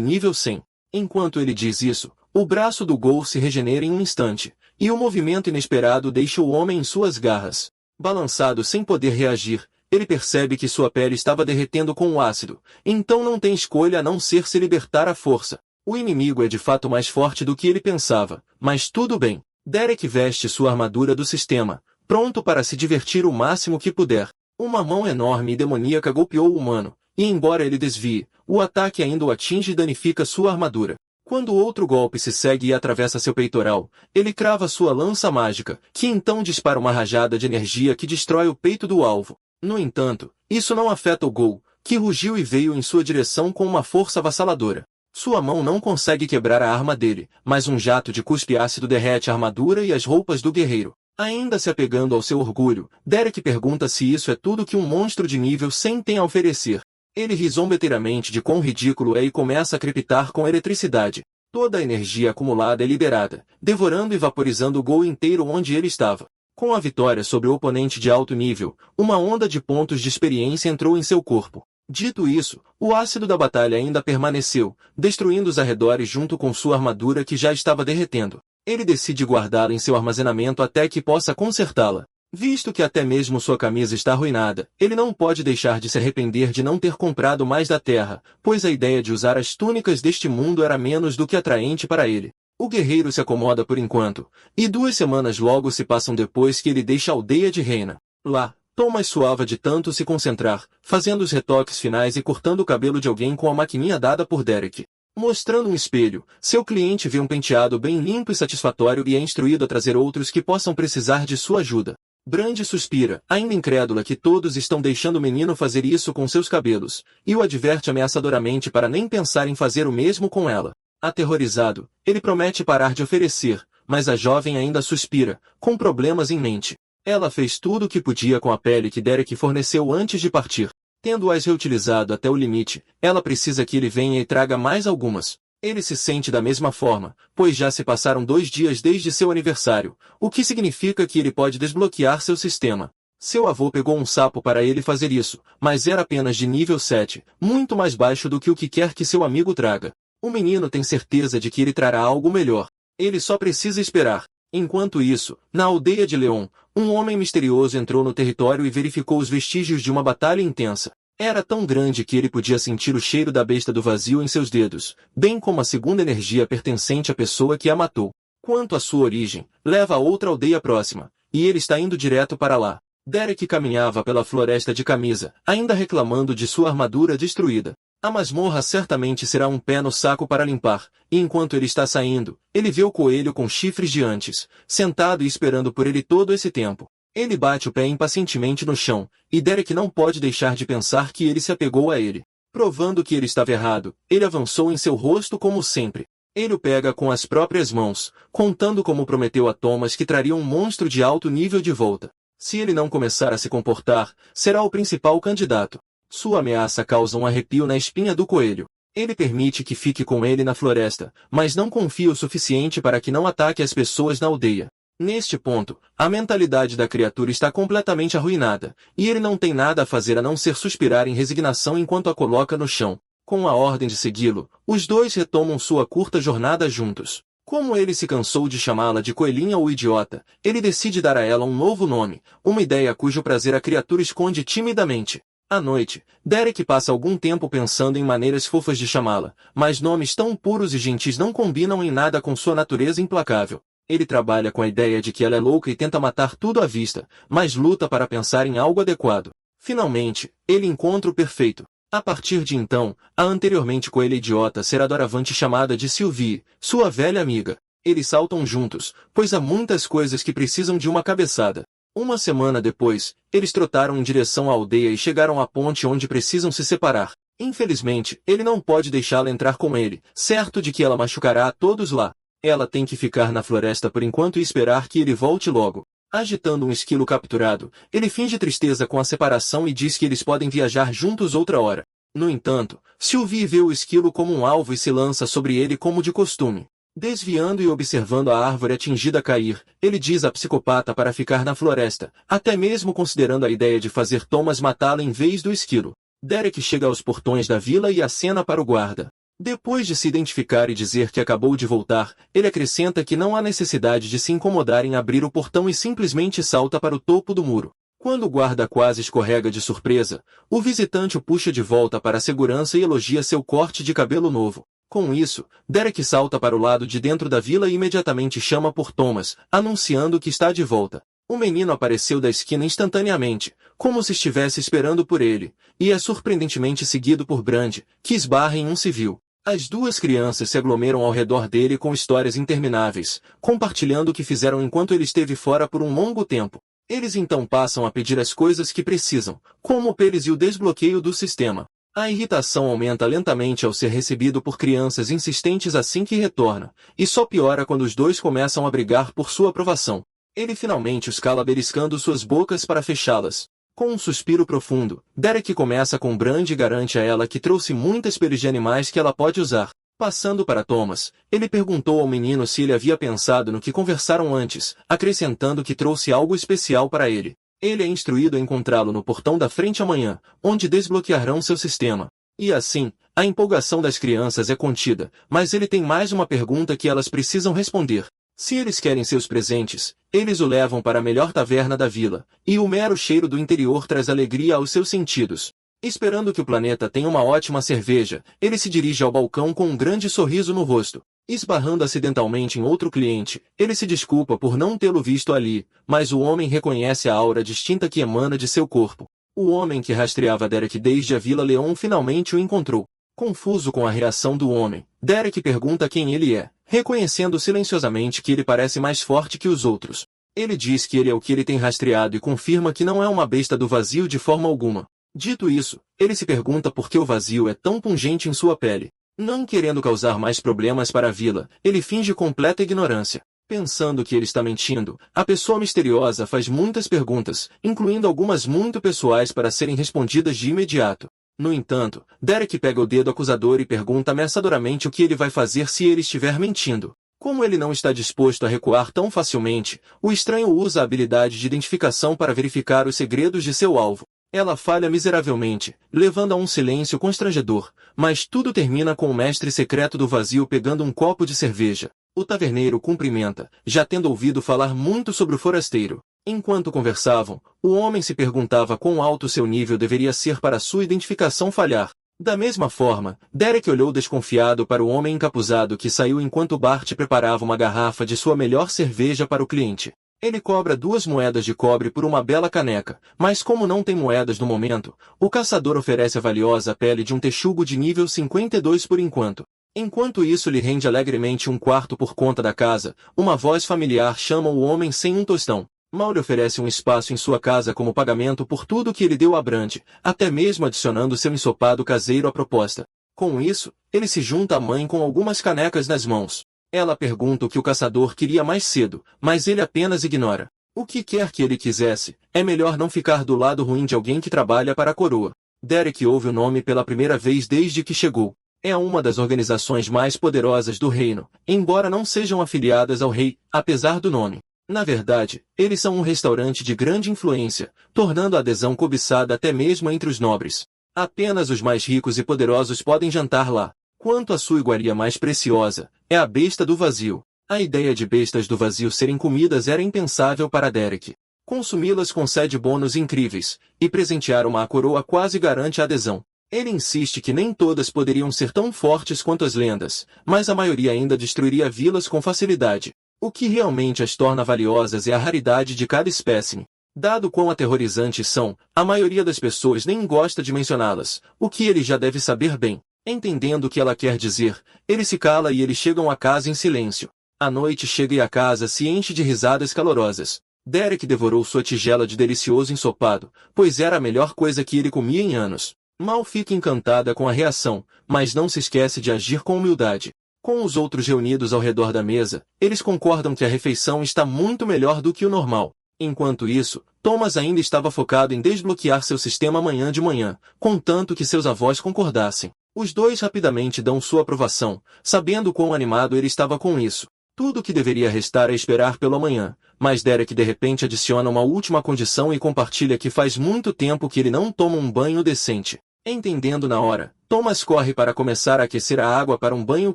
nível 100. Enquanto ele diz isso, o braço do Gol se regenera em um instante, e o movimento inesperado deixa o homem em suas garras. Balançado sem poder reagir, ele percebe que sua pele estava derretendo com o ácido, então não tem escolha a não ser se libertar à força. O inimigo é de fato mais forte do que ele pensava, mas tudo bem. Derek veste sua armadura do sistema, pronto para se divertir o máximo que puder. Uma mão enorme e demoníaca golpeou o humano, e embora ele desvie, o ataque ainda o atinge e danifica sua armadura. Quando outro golpe se segue e atravessa seu peitoral, ele crava sua lança mágica, que então dispara uma rajada de energia que destrói o peito do alvo. No entanto, isso não afeta o Gol, que rugiu e veio em sua direção com uma força avassaladora. Sua mão não consegue quebrar a arma dele, mas um jato de cuspe ácido derrete a armadura e as roupas do guerreiro. Ainda se apegando ao seu orgulho, Derek pergunta se isso é tudo que um monstro de nível 100 tem a oferecer. Ele ri zombeteiramente de quão ridículo é e começa a crepitar com eletricidade. Toda a energia acumulada é liberada, devorando e vaporizando o Gol inteiro onde ele estava. Com a vitória sobre o oponente de alto nível, uma onda de pontos de experiência entrou em seu corpo. Dito isso, o ácido da batalha ainda permaneceu, destruindo os arredores junto com sua armadura que já estava derretendo. Ele decide guardá-la em seu armazenamento até que possa consertá-la. Visto que até mesmo sua camisa está arruinada, ele não pode deixar de se arrepender de não ter comprado mais da terra, pois a ideia de usar as túnicas deste mundo era menos do que atraente para ele. O guerreiro se acomoda por enquanto, e 2 semanas logo se passam depois que ele deixa a aldeia de Reina. Lá, Thomas suava de tanto se concentrar, fazendo os retoques finais e cortando o cabelo de alguém com a maquininha dada por Derek. Mostrando um espelho, seu cliente vê um penteado bem limpo e satisfatório e é instruído a trazer outros que possam precisar de sua ajuda. Brandy suspira, ainda incrédula que todos estão deixando o menino fazer isso com seus cabelos, e o adverte ameaçadoramente para nem pensar em fazer o mesmo com ela. Aterrorizado, ele promete parar de oferecer, mas a jovem ainda suspira, com problemas em mente. Ela fez tudo o que podia com a pele que Derek forneceu antes de partir. Tendo-as reutilizado até o limite, ela precisa que ele venha e traga mais algumas. Ele se sente da mesma forma, pois já se passaram 2 dias desde seu aniversário, o que significa que ele pode desbloquear seu sistema. Seu avô pegou um sapo para ele fazer isso, mas era apenas de nível 7, muito mais baixo do que o que quer que seu amigo traga. O menino tem certeza de que ele trará algo melhor. Ele só precisa esperar. Enquanto isso, na aldeia de Leon, um homem misterioso entrou no território e verificou os vestígios de uma batalha intensa. Era tão grande que ele podia sentir o cheiro da besta do vazio em seus dedos, bem como a segunda energia pertencente à pessoa que a matou. Quanto à sua origem, leva a outra aldeia próxima, e ele está indo direto para lá. Derek caminhava pela floresta de camisa, ainda reclamando de sua armadura destruída. A masmorra certamente será um pé no saco para limpar, e enquanto ele está saindo, ele vê o coelho com chifres de antes, sentado e esperando por ele todo esse tempo. Ele bate o pé impacientemente no chão, e Derek não pode deixar de pensar que ele se apegou a ele. Provando que ele estava errado, ele avançou em seu rosto como sempre. Ele o pega com as próprias mãos, contando como prometeu a Thomas que traria um monstro de alto nível de volta. Se ele não começar a se comportar, será o principal candidato. Sua ameaça causa um arrepio na espinha do coelho. Ele permite que fique com ele na floresta, mas não confia o suficiente para que não ataque as pessoas na aldeia. Neste ponto, a mentalidade da criatura está completamente arruinada, e ele não tem nada a fazer a não ser suspirar em resignação enquanto a coloca no chão. Com a ordem de segui-lo, os dois retomam sua curta jornada juntos. Como ele se cansou de chamá-la de coelhinha ou idiota, ele decide dar a ela um novo nome, uma ideia cujo prazer a criatura esconde timidamente. À noite, Derek passa algum tempo pensando em maneiras fofas de chamá-la, mas nomes tão puros e gentis não combinam em nada com sua natureza implacável. Ele trabalha com a ideia de que ela é louca e tenta matar tudo à vista, mas luta para pensar em algo adequado. Finalmente, ele encontra o perfeito. A partir de então, a anteriormente coelha idiota será doravante chamada de Sylvie, sua velha amiga. Eles saltam juntos, pois há muitas coisas que precisam de uma cabeçada. Uma semana depois, eles trotaram em direção à aldeia e chegaram à ponte onde precisam se separar. Infelizmente, ele não pode deixá-la entrar com ele, certo de que ela machucará a todos lá. Ela tem que ficar na floresta por enquanto e esperar que ele volte logo. Agitando um esquilo capturado, ele finge tristeza com a separação e diz que eles podem viajar juntos outra hora. No entanto, Sylvie vê o esquilo como um alvo e se lança sobre ele como de costume. Desviando e observando a árvore atingida cair, ele diz à psicopata para ficar na floresta, até mesmo considerando a ideia de fazer Thomas matá-la em vez do esquilo. Derek chega aos portões da vila e acena para o guarda. Depois de se identificar e dizer que acabou de voltar, ele acrescenta que não há necessidade de se incomodar em abrir o portão e simplesmente salta para o topo do muro. Quando o guarda quase escorrega de surpresa, o visitante o puxa de volta para a segurança e elogia seu corte de cabelo novo. Com isso, Derek salta para o lado de dentro da vila e imediatamente chama por Thomas, anunciando que está de volta. O menino apareceu da esquina instantaneamente, como se estivesse esperando por ele, e é surpreendentemente seguido por Brand, que esbarra em um civil. As duas crianças se aglomeram ao redor dele com histórias intermináveis, compartilhando o que fizeram enquanto ele esteve fora por um longo tempo. Eles então passam a pedir as coisas que precisam, como o Pérez e o desbloqueio do sistema. A irritação aumenta lentamente ao ser recebido por crianças insistentes assim que retorna, e só piora quando os dois começam a brigar por sua aprovação. Ele finalmente os cala beliscando suas bocas para fechá-las. Com um suspiro profundo, Derek começa com Brand e garante a ela que trouxe muitas peles de animais que ela pode usar. Passando para Thomas, ele perguntou ao menino se ele havia pensado no que conversaram antes, acrescentando que trouxe algo especial para ele. Ele é instruído a encontrá-lo no portão da frente amanhã, onde desbloquearão seu sistema. E assim, a empolgação das crianças é contida, mas ele tem mais uma pergunta que elas precisam responder. Se eles querem seus presentes, eles o levam para a melhor taverna da vila, e o mero cheiro do interior traz alegria aos seus sentidos. Esperando que o planeta tenha uma ótima cerveja, ele se dirige ao balcão com um grande sorriso no rosto. Esbarrando acidentalmente em outro cliente, ele se desculpa por não tê-lo visto ali, mas o homem reconhece a aura distinta que emana de seu corpo. O homem que rastreava Derek desde a Vila Leon finalmente o encontrou. Confuso com a reação do homem, Derek pergunta quem ele é, reconhecendo silenciosamente que ele parece mais forte que os outros. Ele diz que ele é o que ele tem rastreado e confirma que não é uma besta do vazio de forma alguma. Dito isso, ele se pergunta por que o vazio é tão pungente em sua pele. Não querendo causar mais problemas para a vila, ele finge completa ignorância. Pensando que ele está mentindo, a pessoa misteriosa faz muitas perguntas, incluindo algumas muito pessoais para serem respondidas de imediato. No entanto, Derek pega o dedo acusador e pergunta ameaçadoramente o que ele vai fazer se ele estiver mentindo. Como ele não está disposto a recuar tão facilmente, o estranho usa a habilidade de identificação para verificar os segredos de seu alvo. Ela falha miseravelmente, levando a um silêncio constrangedor, mas tudo termina com o mestre secreto do vazio pegando um copo de cerveja. O taverneiro cumprimenta, já tendo ouvido falar muito sobre o forasteiro. Enquanto conversavam, o homem se perguntava quão alto seu nível deveria ser para sua identificação falhar. Da mesma forma, Derek olhou desconfiado para o homem encapuzado que saiu enquanto Bart preparava uma garrafa de sua melhor cerveja para o cliente. Ele cobra 2 moedas de cobre por uma bela caneca, mas como não tem moedas no momento, o caçador oferece a valiosa pele de um texugo de nível 52 por enquanto. Enquanto isso lhe rende alegremente um quarto por conta da casa, uma voz familiar chama o homem sem um tostão. Mal lhe oferece um espaço em sua casa como pagamento por tudo que ele deu a Brand, até mesmo adicionando seu ensopado caseiro à proposta. Com isso, ele se junta à mãe com algumas canecas nas mãos. Ela pergunta o que o caçador queria mais cedo, mas ele apenas ignora. O que quer que ele quisesse, é melhor não ficar do lado ruim de alguém que trabalha para a coroa. Derek ouve o nome pela primeira vez desde que chegou. É uma das organizações mais poderosas do reino, embora não sejam afiliadas ao rei, apesar do nome. Na verdade, eles são um restaurante de grande influência, tornando a adesão cobiçada até mesmo entre os nobres. Apenas os mais ricos e poderosos podem jantar lá. Quanto à sua iguaria mais preciosa, é a besta do vazio. A ideia de bestas do vazio serem comidas era impensável para Derek. Consumi-las concede bônus incríveis, e presentear uma coroa quase garante a adesão. Ele insiste que nem todas poderiam ser tão fortes quanto as lendas, mas a maioria ainda destruiria vilas com facilidade. O que realmente as torna valiosas é a raridade de cada espécime. Dado quão aterrorizantes são, a maioria das pessoas nem gosta de mencioná-las, o que ele já deve saber bem. Entendendo o que ela quer dizer, ele se cala e eles chegam à casa em silêncio. A noite chega e a casa se enche de risadas calorosas. Derek devorou sua tigela de delicioso ensopado, pois era a melhor coisa que ele comia em anos. Mal fica encantada com a reação, mas não se esquece de agir com humildade. Com os outros reunidos ao redor da mesa, eles concordam que a refeição está muito melhor do que o normal. Enquanto isso, Thomas ainda estava focado em desbloquear seu sistema amanhã de manhã, contanto que seus avós concordassem. Os dois rapidamente dão sua aprovação, sabendo quão animado ele estava com isso. Tudo o que deveria restar é esperar pelo amanhã, mas Derek de repente adiciona uma última condição e compartilha que faz muito tempo que ele não toma um banho decente. Entendendo na hora, Thomas corre para começar a aquecer a água para um banho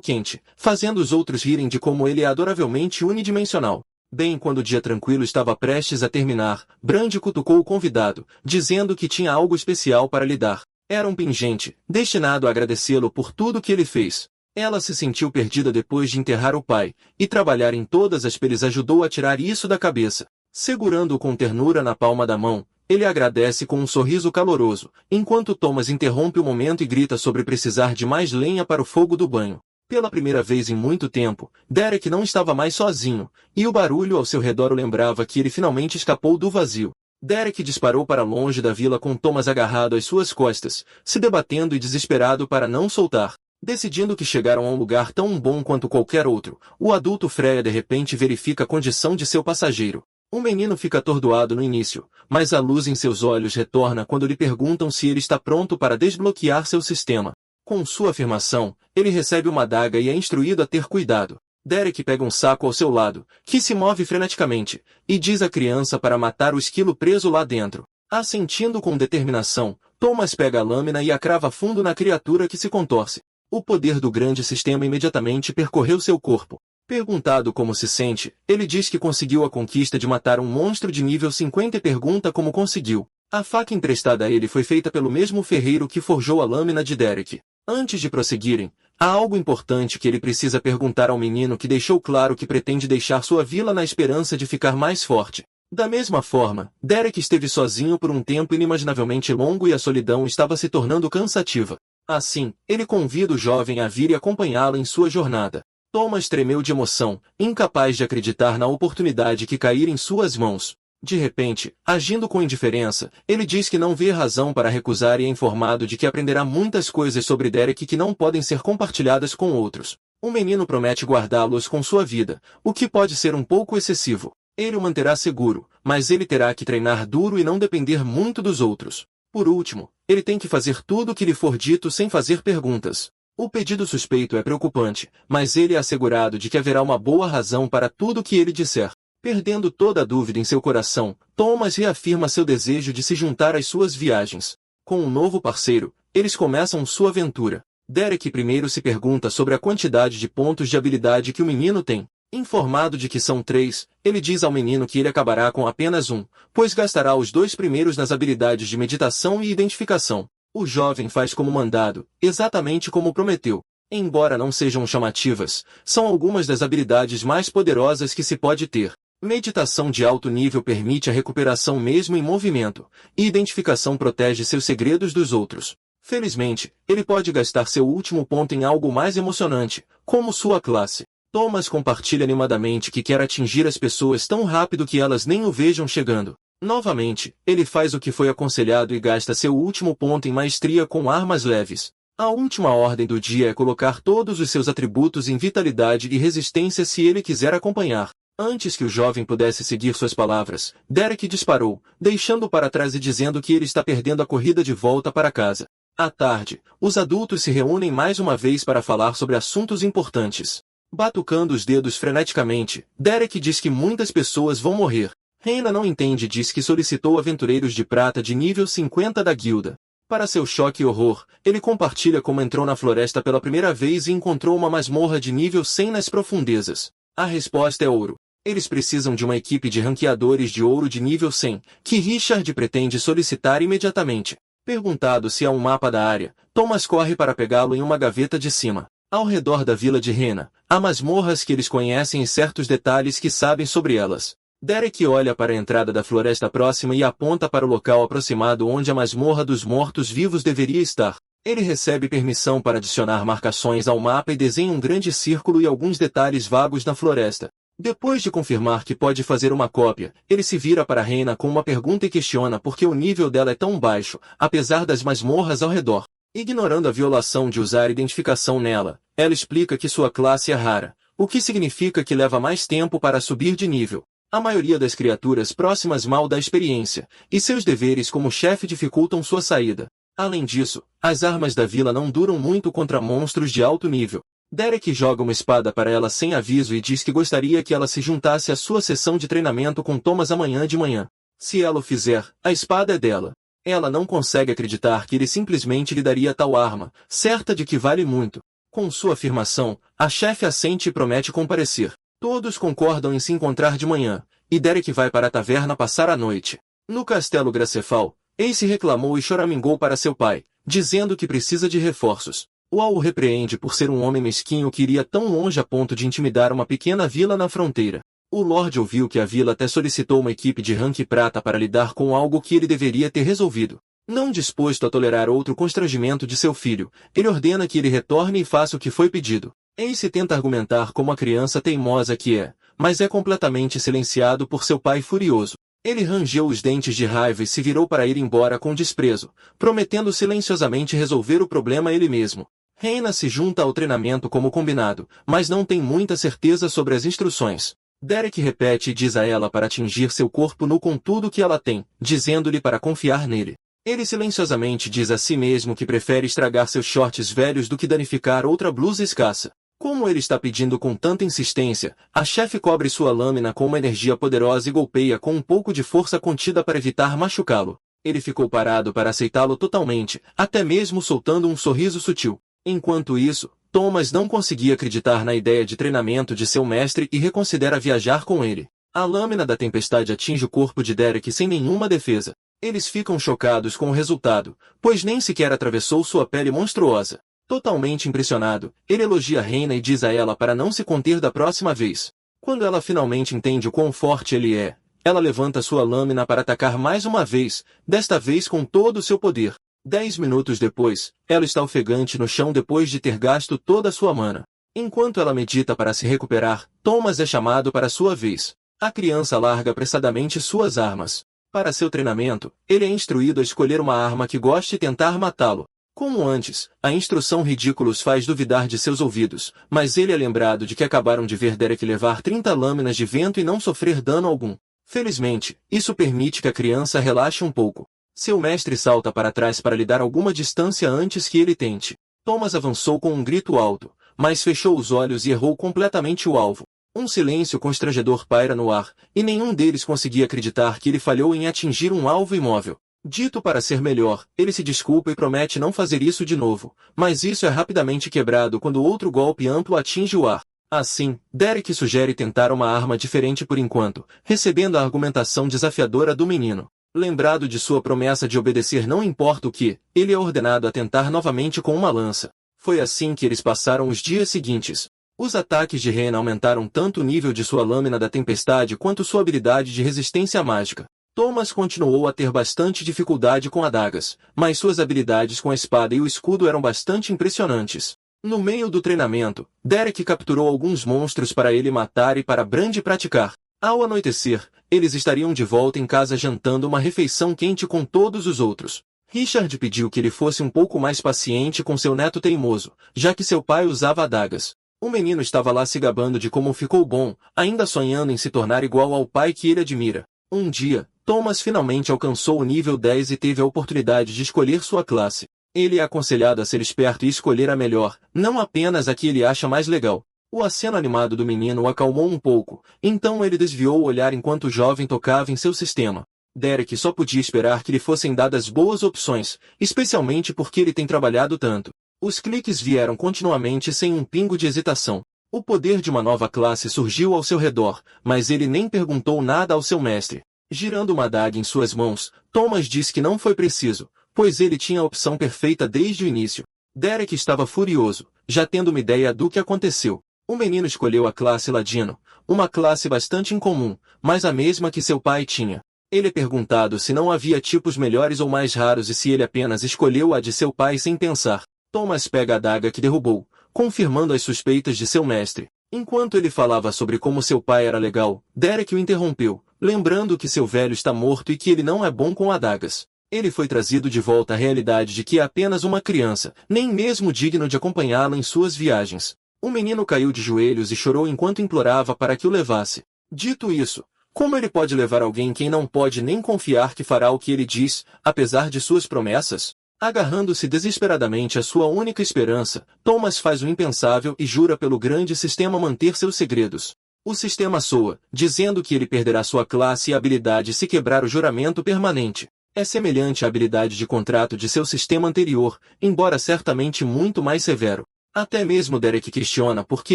quente, fazendo os outros rirem de como ele é adoravelmente unidimensional. Bem quando o dia tranquilo estava prestes a terminar, Brandy cutucou o convidado, dizendo que tinha algo especial para lhe dar. Era um pingente, destinado a agradecê-lo por tudo que ele fez. Ela se sentiu perdida depois de enterrar o pai, e trabalhar em todas as peles ajudou a tirar isso da cabeça. Segurando-o com ternura na palma da mão, ele agradece com um sorriso caloroso, enquanto Thomas interrompe o momento e grita sobre precisar de mais lenha para o fogo do banho. Pela primeira vez em muito tempo, Derek não estava mais sozinho, e o barulho ao seu redor o lembrava que ele finalmente escapou do vazio. Derek disparou para longe da vila com Thomas agarrado às suas costas, se debatendo e desesperado para não soltar. Decidindo que chegaram a um lugar tão bom quanto qualquer outro, o adulto Freya de repente verifica a condição de seu passageiro. O menino fica atordoado no início, mas a luz em seus olhos retorna quando lhe perguntam se ele está pronto para desbloquear seu sistema. Com sua afirmação, ele recebe uma adaga e é instruído a ter cuidado. Derek pega um saco ao seu lado, que se move freneticamente, e diz à criança para matar o esquilo preso lá dentro. Assentindo com determinação, Thomas pega a lâmina e a crava fundo na criatura que se contorce. O poder do grande sistema imediatamente percorreu seu corpo. Perguntado como se sente, ele diz que conseguiu a conquista de matar um monstro de nível 50 e pergunta como conseguiu. A faca emprestada a ele foi feita pelo mesmo ferreiro que forjou a lâmina de Derek. Antes de prosseguirem, há algo importante que ele precisa perguntar ao menino que deixou claro que pretende deixar sua vila na esperança de ficar mais forte. Da mesma forma, Derek esteve sozinho por um tempo inimaginavelmente longo e a solidão estava se tornando cansativa. Assim, ele convida o jovem a vir e acompanhá-lo em sua jornada. Thomas tremeu de emoção, incapaz de acreditar na oportunidade que caíra em suas mãos. De repente, agindo com indiferença, ele diz que não vê razão para recusar e é informado de que aprenderá muitas coisas sobre Derek que não podem ser compartilhadas com outros. O menino promete guardá-los com sua vida, o que pode ser um pouco excessivo. Ele o manterá seguro, mas ele terá que treinar duro e não depender muito dos outros. Por último, ele tem que fazer tudo o que lhe for dito sem fazer perguntas. O pedido suspeito é preocupante, mas ele é assegurado de que haverá uma boa razão para tudo o que ele disser. Perdendo toda a dúvida em seu coração, Thomas reafirma seu desejo de se juntar às suas viagens. Com um novo parceiro, eles começam sua aventura. Derek primeiro se pergunta sobre a quantidade de pontos de habilidade que o menino tem. Informado de que são 3, ele diz ao menino que ele acabará com apenas um, pois gastará os 2 primeiros nas habilidades de meditação e identificação. O jovem faz como mandado, exatamente como prometeu. Embora não sejam chamativas, são algumas das habilidades mais poderosas que se pode ter. Meditação de alto nível permite a recuperação mesmo em movimento, e identificação protege seus segredos dos outros. Felizmente, ele pode gastar seu último ponto em algo mais emocionante, como sua classe. Thomas compartilha animadamente que quer atingir as pessoas tão rápido que elas nem o vejam chegando. Novamente, ele faz o que foi aconselhado e gasta seu último ponto em maestria com armas leves. A última ordem do dia é colocar todos os seus atributos em vitalidade e resistência se ele quiser acompanhar. Antes que o jovem pudesse seguir suas palavras, Derek disparou, deixando para trás e dizendo que ele está perdendo a corrida de volta para casa. À tarde, os adultos se reúnem mais uma vez para falar sobre assuntos importantes. Batucando os dedos freneticamente, Derek diz que muitas pessoas vão morrer. Reina não entende e diz que solicitou aventureiros de prata de nível 50 da guilda. Para seu choque e horror, ele compartilha como entrou na floresta pela primeira vez e encontrou uma masmorra de nível 100 nas profundezas. A resposta é ouro. Eles precisam de uma equipe de ranqueadores de ouro de nível 100, que Richard pretende solicitar imediatamente. Perguntado se há um mapa da área, Thomas corre para pegá-lo em uma gaveta de cima. Ao redor da vila de Rena, há masmorras que eles conhecem e certos detalhes que sabem sobre elas. Derek olha para a entrada da floresta próxima e aponta para o local aproximado onde a masmorra dos mortos-vivos deveria estar. Ele recebe permissão para adicionar marcações ao mapa e desenha um grande círculo e alguns detalhes vagos na floresta. Depois de confirmar que pode fazer uma cópia, ele se vira para Reina com uma pergunta e questiona por que o nível dela é tão baixo, apesar das masmorras ao redor. Ignorando a violação de usar identificação nela, ela explica que sua classe é rara, o que significa que leva mais tempo para subir de nível. A maioria das criaturas próximas mal dá experiência, e seus deveres como chefe dificultam sua saída. Além disso, as armas da vila não duram muito contra monstros de alto nível. Derek joga uma espada para ela sem aviso e diz que gostaria que ela se juntasse à sua sessão de treinamento com Thomas amanhã de manhã. Se ela o fizer, a espada é dela. Ela não consegue acreditar que ele simplesmente lhe daria tal arma, certa de que vale muito. Com sua afirmação, a chefe assente e promete comparecer. Todos concordam em se encontrar de manhã, e Derek vai para a taverna passar a noite. No castelo Gracefal, Ace reclamou e choramingou para seu pai, dizendo que precisa de reforços. Uau o repreende por ser um homem mesquinho que iria tão longe a ponto de intimidar uma pequena vila na fronteira. O Lorde ouviu que a vila até solicitou uma equipe de rank prata para lidar com algo que ele deveria ter resolvido. Não disposto a tolerar outro constrangimento de seu filho, ele ordena que ele retorne e faça o que foi pedido. Ace tenta argumentar como a criança teimosa que é, mas é completamente silenciado por seu pai furioso. Ele rangeu os dentes de raiva e se virou para ir embora com desprezo, prometendo silenciosamente resolver o problema ele mesmo. Reina se junta ao treinamento como combinado, mas não tem muita certeza sobre as instruções. Derek repete e diz a ela para atingir seu corpo nu com tudo que ela tem, dizendo-lhe para confiar nele. Ele silenciosamente diz a si mesmo que prefere estragar seus shorts velhos do que danificar outra blusa escassa. Como ele está pedindo com tanta insistência, a chefe cobre sua lâmina com uma energia poderosa e golpeia com um pouco de força contida para evitar machucá-lo. Ele ficou parado para aceitá-lo totalmente, até mesmo soltando um sorriso sutil. Enquanto isso, Thomas não conseguia acreditar na ideia de treinamento de seu mestre e reconsidera viajar com ele. A lâmina da tempestade atinge o corpo de Derek sem nenhuma defesa. Eles ficam chocados com o resultado, pois nem sequer atravessou sua pele monstruosa. Totalmente impressionado, ele elogia Reina e diz a ela para não se conter da próxima vez. Quando ela finalmente entende o quão forte ele é, ela levanta sua lâmina para atacar mais uma vez, desta vez com todo o seu poder. 10 minutos depois, ela está ofegante no chão depois de ter gasto toda a sua mana. Enquanto ela medita para se recuperar, Thomas é chamado para sua vez. A criança larga apressadamente suas armas. Para seu treinamento, ele é instruído a escolher uma arma que goste e tentar matá-lo. Como antes, a instrução ridículos faz duvidar de seus ouvidos, mas ele é lembrado de que acabaram de ver Derek levar 30 lâminas de vento e não sofrer dano algum. Felizmente, isso permite que a criança relaxe um pouco. Seu mestre salta para trás para lhe dar alguma distância antes que ele tente. Thomas avançou com um grito alto, mas fechou os olhos e errou completamente o alvo. Um silêncio constrangedor paira no ar, e nenhum deles conseguia acreditar que ele falhou em atingir um alvo imóvel. Dito para ser melhor, ele se desculpa e promete não fazer isso de novo, mas isso é rapidamente quebrado quando outro golpe amplo atinge o ar. Assim, Derek sugere tentar uma arma diferente por enquanto, recebendo a argumentação desafiadora do menino. Lembrado de sua promessa de obedecer não importa o que, ele é ordenado a tentar novamente com uma lança. Foi assim que eles passaram os dias seguintes. Os ataques de Reina aumentaram tanto o nível de sua lâmina da tempestade quanto sua habilidade de resistência mágica. Thomas continuou a ter bastante dificuldade com adagas, mas suas habilidades com a espada e o escudo eram bastante impressionantes. No meio do treinamento, Derek capturou alguns monstros para ele matar e para Brandy praticar. Ao anoitecer, eles estariam de volta em casa jantando uma refeição quente com todos os outros. Richard pediu que ele fosse um pouco mais paciente com seu neto teimoso, já que seu pai usava adagas. O menino estava lá se gabando de como ficou bom, ainda sonhando em se tornar igual ao pai que ele admira. Um dia, Thomas finalmente alcançou o nível 10 e teve a oportunidade de escolher sua classe. Ele é aconselhado a ser esperto e escolher a melhor, não apenas a que ele acha mais legal. O aceno animado do menino o acalmou um pouco, então ele desviou o olhar enquanto o jovem tocava em seu sistema. Derek só podia esperar que lhe fossem dadas boas opções, especialmente porque ele tem trabalhado tanto. Os cliques vieram continuamente sem um pingo de hesitação. O poder de uma nova classe surgiu ao seu redor, mas ele nem perguntou nada ao seu mestre. Girando uma adaga em suas mãos, Thomas disse que não foi preciso, pois ele tinha a opção perfeita desde o início. Derek estava furioso, já tendo uma ideia do que aconteceu. O menino escolheu a classe Ladino, uma classe bastante incomum, mas a mesma que seu pai tinha. Ele é perguntado se não havia tipos melhores ou mais raros e se ele apenas escolheu a de seu pai sem pensar. Thomas pega a adaga que derrubou, confirmando as suspeitas de seu mestre. Enquanto ele falava sobre como seu pai era legal, Derek o interrompeu, lembrando que seu velho está morto e que ele não é bom com adagas. Ele foi trazido de volta à realidade de que é apenas uma criança, nem mesmo digno de acompanhá-lo em suas viagens. O menino caiu de joelhos e chorou enquanto implorava para que o levasse. Dito isso, como ele pode levar alguém quem não pode nem confiar que fará o que ele diz, apesar de suas promessas? Agarrando-se desesperadamente à sua única esperança, Thomas faz o impensável e jura pelo grande sistema manter seus segredos. O sistema soa, dizendo que ele perderá sua classe e habilidade se quebrar o juramento permanente. É semelhante à habilidade de contrato de seu sistema anterior, embora certamente muito mais severo. Até mesmo Derek questiona por que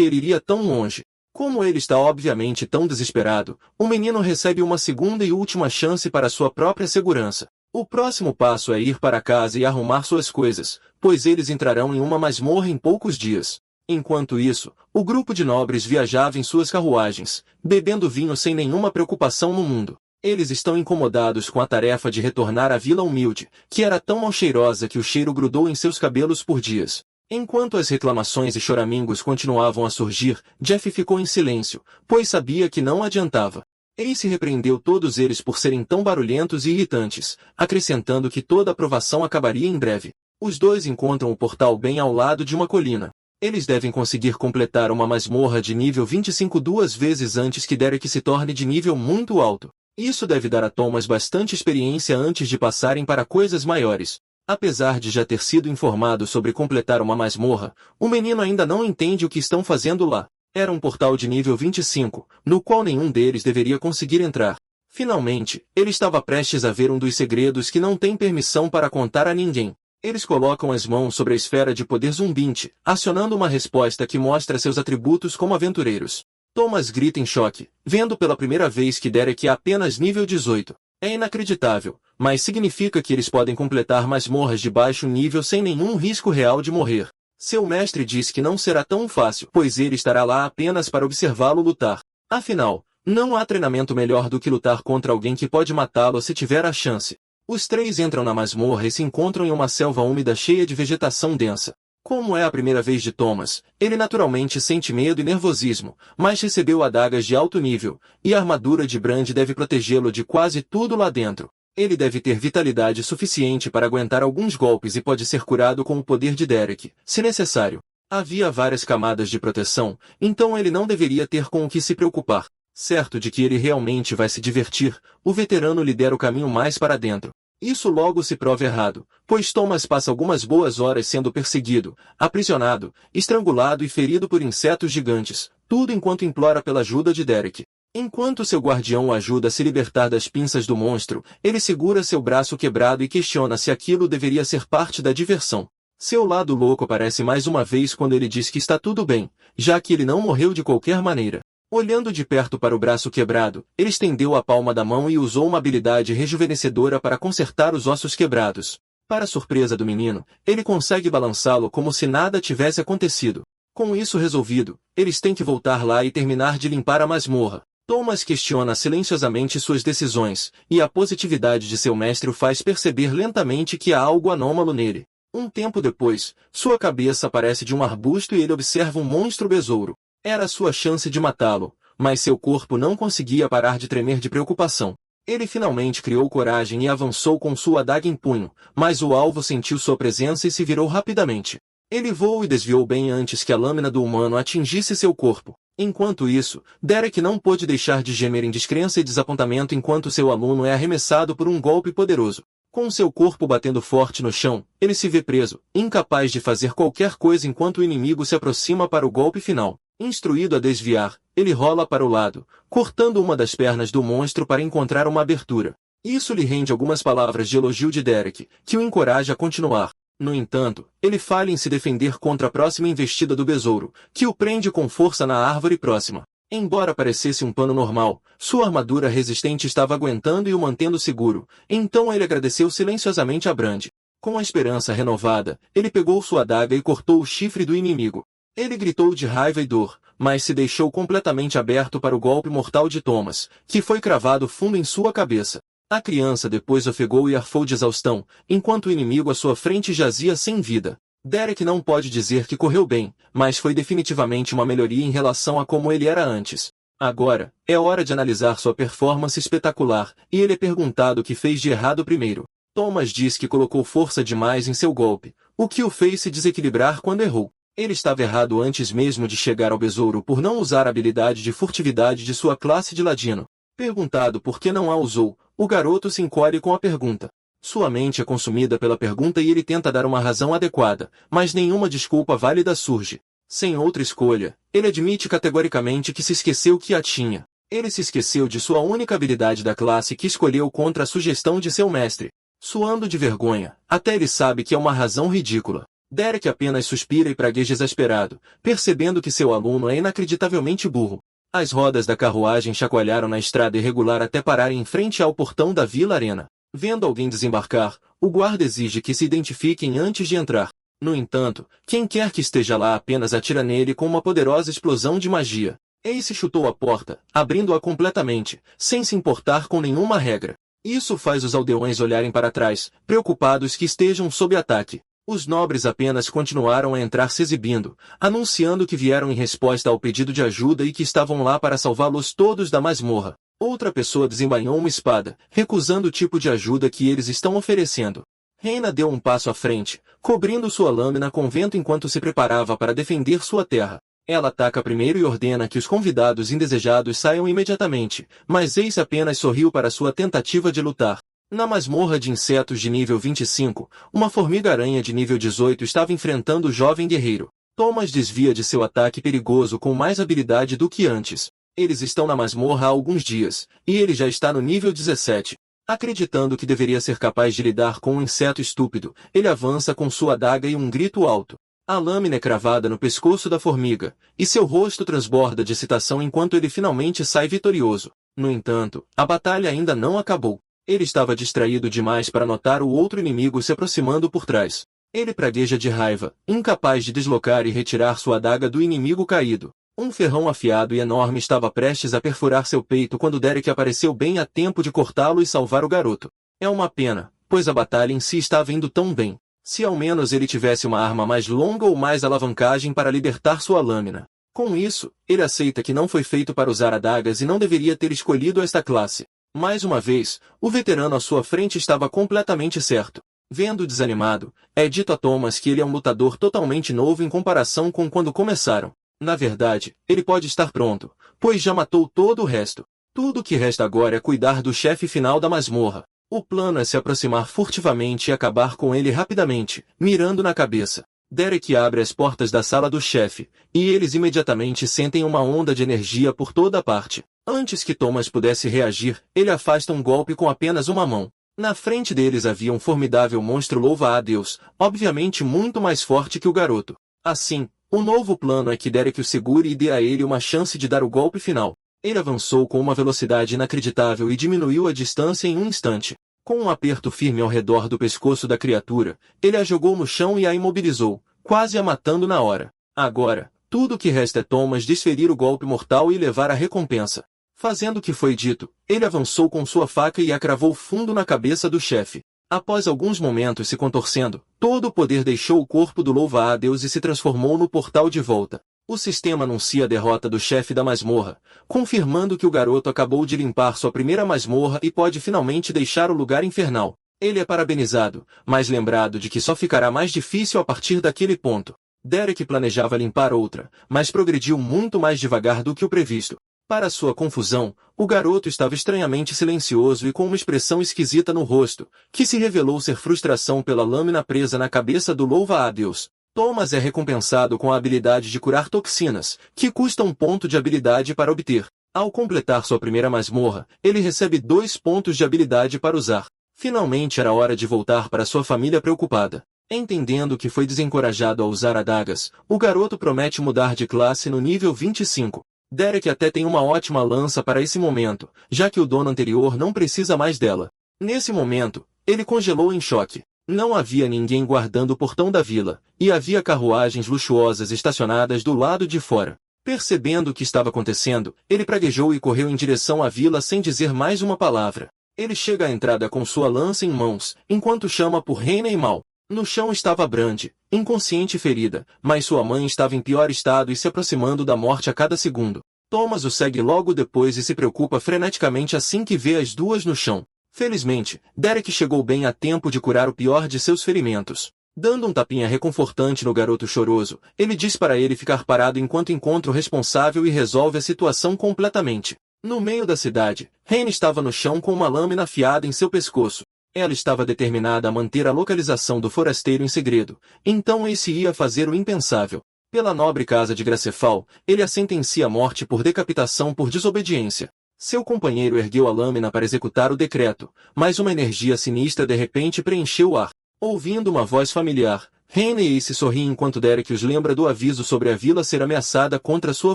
ele iria tão longe. Como ele está obviamente tão desesperado, o menino recebe uma segunda e última chance para sua própria segurança. O próximo passo é ir para casa e arrumar suas coisas, pois eles entrarão em uma masmorra em poucos dias. Enquanto isso, o grupo de nobres viajava em suas carruagens, bebendo vinho sem nenhuma preocupação no mundo. Eles estão incomodados com a tarefa de retornar à vila humilde, que era tão mal cheirosa que o cheiro grudou em seus cabelos por dias. Enquanto as reclamações e choramingos continuavam a surgir, Jeff ficou em silêncio, pois sabia que não adiantava. Ace repreendeu todos eles por serem tão barulhentos e irritantes, acrescentando que toda aprovação acabaria em breve. Os dois encontram o portal bem ao lado de uma colina. Eles devem conseguir completar uma masmorra de nível 25 duas vezes antes que Derek se torne de nível muito alto. Isso deve dar a Thomas bastante experiência antes de passarem para coisas maiores. Apesar de já ter sido informado sobre completar uma masmorra, o menino ainda não entende o que estão fazendo lá. Era um portal de nível 25, no qual nenhum deles deveria conseguir entrar. Finalmente, ele estava prestes a ver um dos segredos que não tem permissão para contar a ninguém. Eles colocam as mãos sobre a esfera de poder zumbinte, acionando uma resposta que mostra seus atributos como aventureiros. Thomas grita em choque, vendo pela primeira vez que Derek é apenas nível 18. É inacreditável, mas significa que eles podem completar masmorras de baixo nível sem nenhum risco real de morrer. Seu mestre diz que não será tão fácil, pois ele estará lá apenas para observá-lo lutar. Afinal, não há treinamento melhor do que lutar contra alguém que pode matá-lo se tiver a chance. Os três entram na masmorra e se encontram em uma selva úmida cheia de vegetação densa. Como é a primeira vez de Thomas, ele naturalmente sente medo e nervosismo, mas recebeu adagas de alto nível, e a armadura de Brand deve protegê-lo de quase tudo lá dentro. Ele deve ter vitalidade suficiente para aguentar alguns golpes e pode ser curado com o poder de Derek, se necessário. Havia várias camadas de proteção, então ele não deveria ter com o que se preocupar. Certo de que ele realmente vai se divertir, o veterano lhe dera o caminho mais para dentro. Isso logo se prova errado, pois Thomas passa algumas boas horas sendo perseguido, aprisionado, estrangulado e ferido por insetos gigantes, tudo enquanto implora pela ajuda de Derek. Enquanto seu guardião o ajuda a se libertar das pinças do monstro, ele segura seu braço quebrado e questiona se aquilo deveria ser parte da diversão. Seu lado louco aparece mais uma vez quando ele diz que está tudo bem, já que ele não morreu de qualquer maneira. Olhando de perto para o braço quebrado, ele estendeu a palma da mão e usou uma habilidade rejuvenescedora para consertar os ossos quebrados. Para surpresa do menino, ele consegue balançá-lo como se nada tivesse acontecido. Com isso resolvido, eles têm que voltar lá e terminar de limpar a masmorra. Thomas questiona silenciosamente suas decisões, e a positividade de seu mestre o faz perceber lentamente que há algo anômalo nele. Um tempo depois, sua cabeça aparece de um arbusto e ele observa um monstro besouro. Era sua chance de matá-lo, mas seu corpo não conseguia parar de tremer de preocupação. Ele finalmente criou coragem e avançou com sua adaga em punho, mas o alvo sentiu sua presença e se virou rapidamente. Ele voou e desviou bem antes que a lâmina do humano atingisse seu corpo. Enquanto isso, Derek não pôde deixar de gemer em descrença e desapontamento enquanto seu aluno é arremessado por um golpe poderoso. Com seu corpo batendo forte no chão, ele se vê preso, incapaz de fazer qualquer coisa enquanto o inimigo se aproxima para o golpe final. Instruído a desviar, ele rola para o lado, cortando uma das pernas do monstro para encontrar uma abertura. Isso lhe rende algumas palavras de elogio de Derek, que o encoraja a continuar. No entanto, ele falha em se defender contra a próxima investida do besouro, que o prende com força na árvore próxima. Embora parecesse um pano normal, sua armadura resistente estava aguentando e o mantendo seguro, então ele agradeceu silenciosamente a Brand. Com a esperança renovada, ele pegou sua adaga e cortou o chifre do inimigo. Ele gritou de raiva e dor, mas se deixou completamente aberto para o golpe mortal de Thomas, que foi cravado fundo em sua cabeça. A criança depois ofegou e arfou de exaustão, enquanto o inimigo à sua frente jazia sem vida. Derek não pode dizer que correu bem, mas foi definitivamente uma melhoria em relação a como ele era antes. Agora, é hora de analisar sua performance espetacular, e ele é perguntado o que fez de errado primeiro. Thomas diz que colocou força demais em seu golpe, o que o fez se desequilibrar quando errou. Ele estava errado antes mesmo de chegar ao besouro por não usar a habilidade de furtividade de sua classe de ladino. Perguntado por que não a usou, o garoto se encolhe com a pergunta. Sua mente é consumida pela pergunta e ele tenta dar uma razão adequada, mas nenhuma desculpa válida surge. Sem outra escolha, ele admite categoricamente que se esqueceu que a tinha. Ele se esqueceu de sua única habilidade da classe que escolheu contra a sugestão de seu mestre. Suando de vergonha, até ele sabe que é uma razão ridícula. Derek apenas suspira e pragueja exasperado, percebendo que seu aluno é inacreditavelmente burro. As rodas da carruagem chacoalharam na estrada irregular até pararem em frente ao portão da Vila Arena. Vendo alguém desembarcar, o guarda exige que se identifiquem antes de entrar. No entanto, quem quer que esteja lá apenas atira nele com uma poderosa explosão de magia. Ace chutou a porta, abrindo-a completamente, sem se importar com nenhuma regra. Isso faz os aldeões olharem para trás, preocupados que estejam sob ataque. Os nobres apenas continuaram a entrar se exibindo, anunciando que vieram em resposta ao pedido de ajuda e que estavam lá para salvá-los todos da masmorra. Outra pessoa desembainhou uma espada, recusando o tipo de ajuda que eles estão oferecendo. Reina deu um passo à frente, cobrindo sua lâmina com vento enquanto se preparava para defender sua terra. Ela ataca primeiro e ordena que os convidados indesejados saiam imediatamente, mas Ace apenas sorriu para sua tentativa de lutar. Na masmorra de insetos de nível 25, uma formiga-aranha de nível 18 estava enfrentando o jovem guerreiro. Thomas desvia de seu ataque perigoso com mais habilidade do que antes. Eles estão na masmorra há alguns dias, e ele já está no nível 17. Acreditando que deveria ser capaz de lidar com um inseto estúpido, ele avança com sua adaga e um grito alto. A lâmina é cravada no pescoço da formiga, e seu rosto transborda de excitação enquanto ele finalmente sai vitorioso. No entanto, a batalha ainda não acabou. Ele estava distraído demais para notar o outro inimigo se aproximando por trás. Ele pragueja de raiva, incapaz de deslocar e retirar sua adaga do inimigo caído. Um ferrão afiado e enorme estava prestes a perfurar seu peito quando Derek apareceu bem a tempo de cortá-lo e salvar o garoto. É uma pena, pois a batalha em si estava indo tão bem. Se ao menos ele tivesse uma arma mais longa ou mais alavancagem para libertar sua lâmina. Com isso, ele aceita que não foi feito para usar adagas e não deveria ter escolhido esta classe. Mais uma vez, o veterano à sua frente estava completamente certo. Vendo desanimado, é dito a Thomas que ele é um lutador totalmente novo em comparação com quando começaram. Na verdade, ele pode estar pronto, pois já matou todo o resto. Tudo o que resta agora é cuidar do chefe final da masmorra. O plano é se aproximar furtivamente e acabar com ele rapidamente, mirando na cabeça. Derek abre as portas da sala do chefe, e eles imediatamente sentem uma onda de energia por toda a parte. Antes que Thomas pudesse reagir, ele afasta um golpe com apenas uma mão. Na frente deles havia um formidável monstro louva a Deus, obviamente muito mais forte que o garoto. Assim, o novo plano é que Derek o segure e dê a ele uma chance de dar o golpe final. Ele avançou com uma velocidade inacreditável e diminuiu a distância em um instante. Com um aperto firme ao redor do pescoço da criatura, ele a jogou no chão e a imobilizou, quase a matando na hora. Agora, tudo o que resta é Thomas desferir o golpe mortal e levar a recompensa. Fazendo o que foi dito, ele avançou com sua faca e a cravou fundo na cabeça do chefe. Após alguns momentos se contorcendo, todo o poder deixou o corpo do louva-a-Deus e se transformou no portal de volta. O sistema anuncia a derrota do chefe da masmorra, confirmando que o garoto acabou de limpar sua primeira masmorra e pode finalmente deixar o lugar infernal. Ele é parabenizado, mas lembrado de que só ficará mais difícil a partir daquele ponto. Derek planejava limpar outra, mas progrediu muito mais devagar do que o previsto. Para sua confusão, o garoto estava estranhamente silencioso e com uma expressão esquisita no rosto, que se revelou ser frustração pela lâmina presa na cabeça do louva-a-Deus. Thomas é recompensado com a habilidade de curar toxinas, que custa um ponto de habilidade para obter. Ao completar sua primeira masmorra, ele recebe 2 pontos de habilidade para usar. Finalmente era hora de voltar para sua família preocupada. Entendendo que foi desencorajado a usar adagas, o garoto promete mudar de classe no nível 25. Derek até tem uma ótima lança para esse momento, já que o dono anterior não precisa mais dela. Nesse momento, ele congelou em choque. Não havia ninguém guardando o portão da vila, e havia carruagens luxuosas estacionadas do lado de fora. Percebendo o que estava acontecendo, ele praguejou e correu em direção à vila sem dizer mais uma palavra. Ele chega à entrada com sua lança em mãos, enquanto chama por Reina e Mal. No chão estava Brande, inconsciente e ferida, mas sua mãe estava em pior estado e se aproximando da morte a cada segundo. Thomas o segue logo depois e se preocupa freneticamente assim que vê as duas no chão. Felizmente, Derek chegou bem a tempo de curar o pior de seus ferimentos. Dando um tapinha reconfortante no garoto choroso, ele diz para ele ficar parado enquanto encontra o responsável e resolve a situação completamente. No meio da cidade, Reina estava no chão com uma lâmina afiada em seu pescoço. Ela estava determinada a manter a localização do forasteiro em segredo, então esse ia fazer o impensável. Pela nobre casa de Gracefal, ele a sentencia à morte por decapitação por desobediência. Seu companheiro ergueu a lâmina para executar o decreto, mas uma energia sinistra de repente preencheu o ar. Ouvindo uma voz familiar, Reina e Ace sorriem enquanto Derek os lembra do aviso sobre a vila ser ameaçada contra sua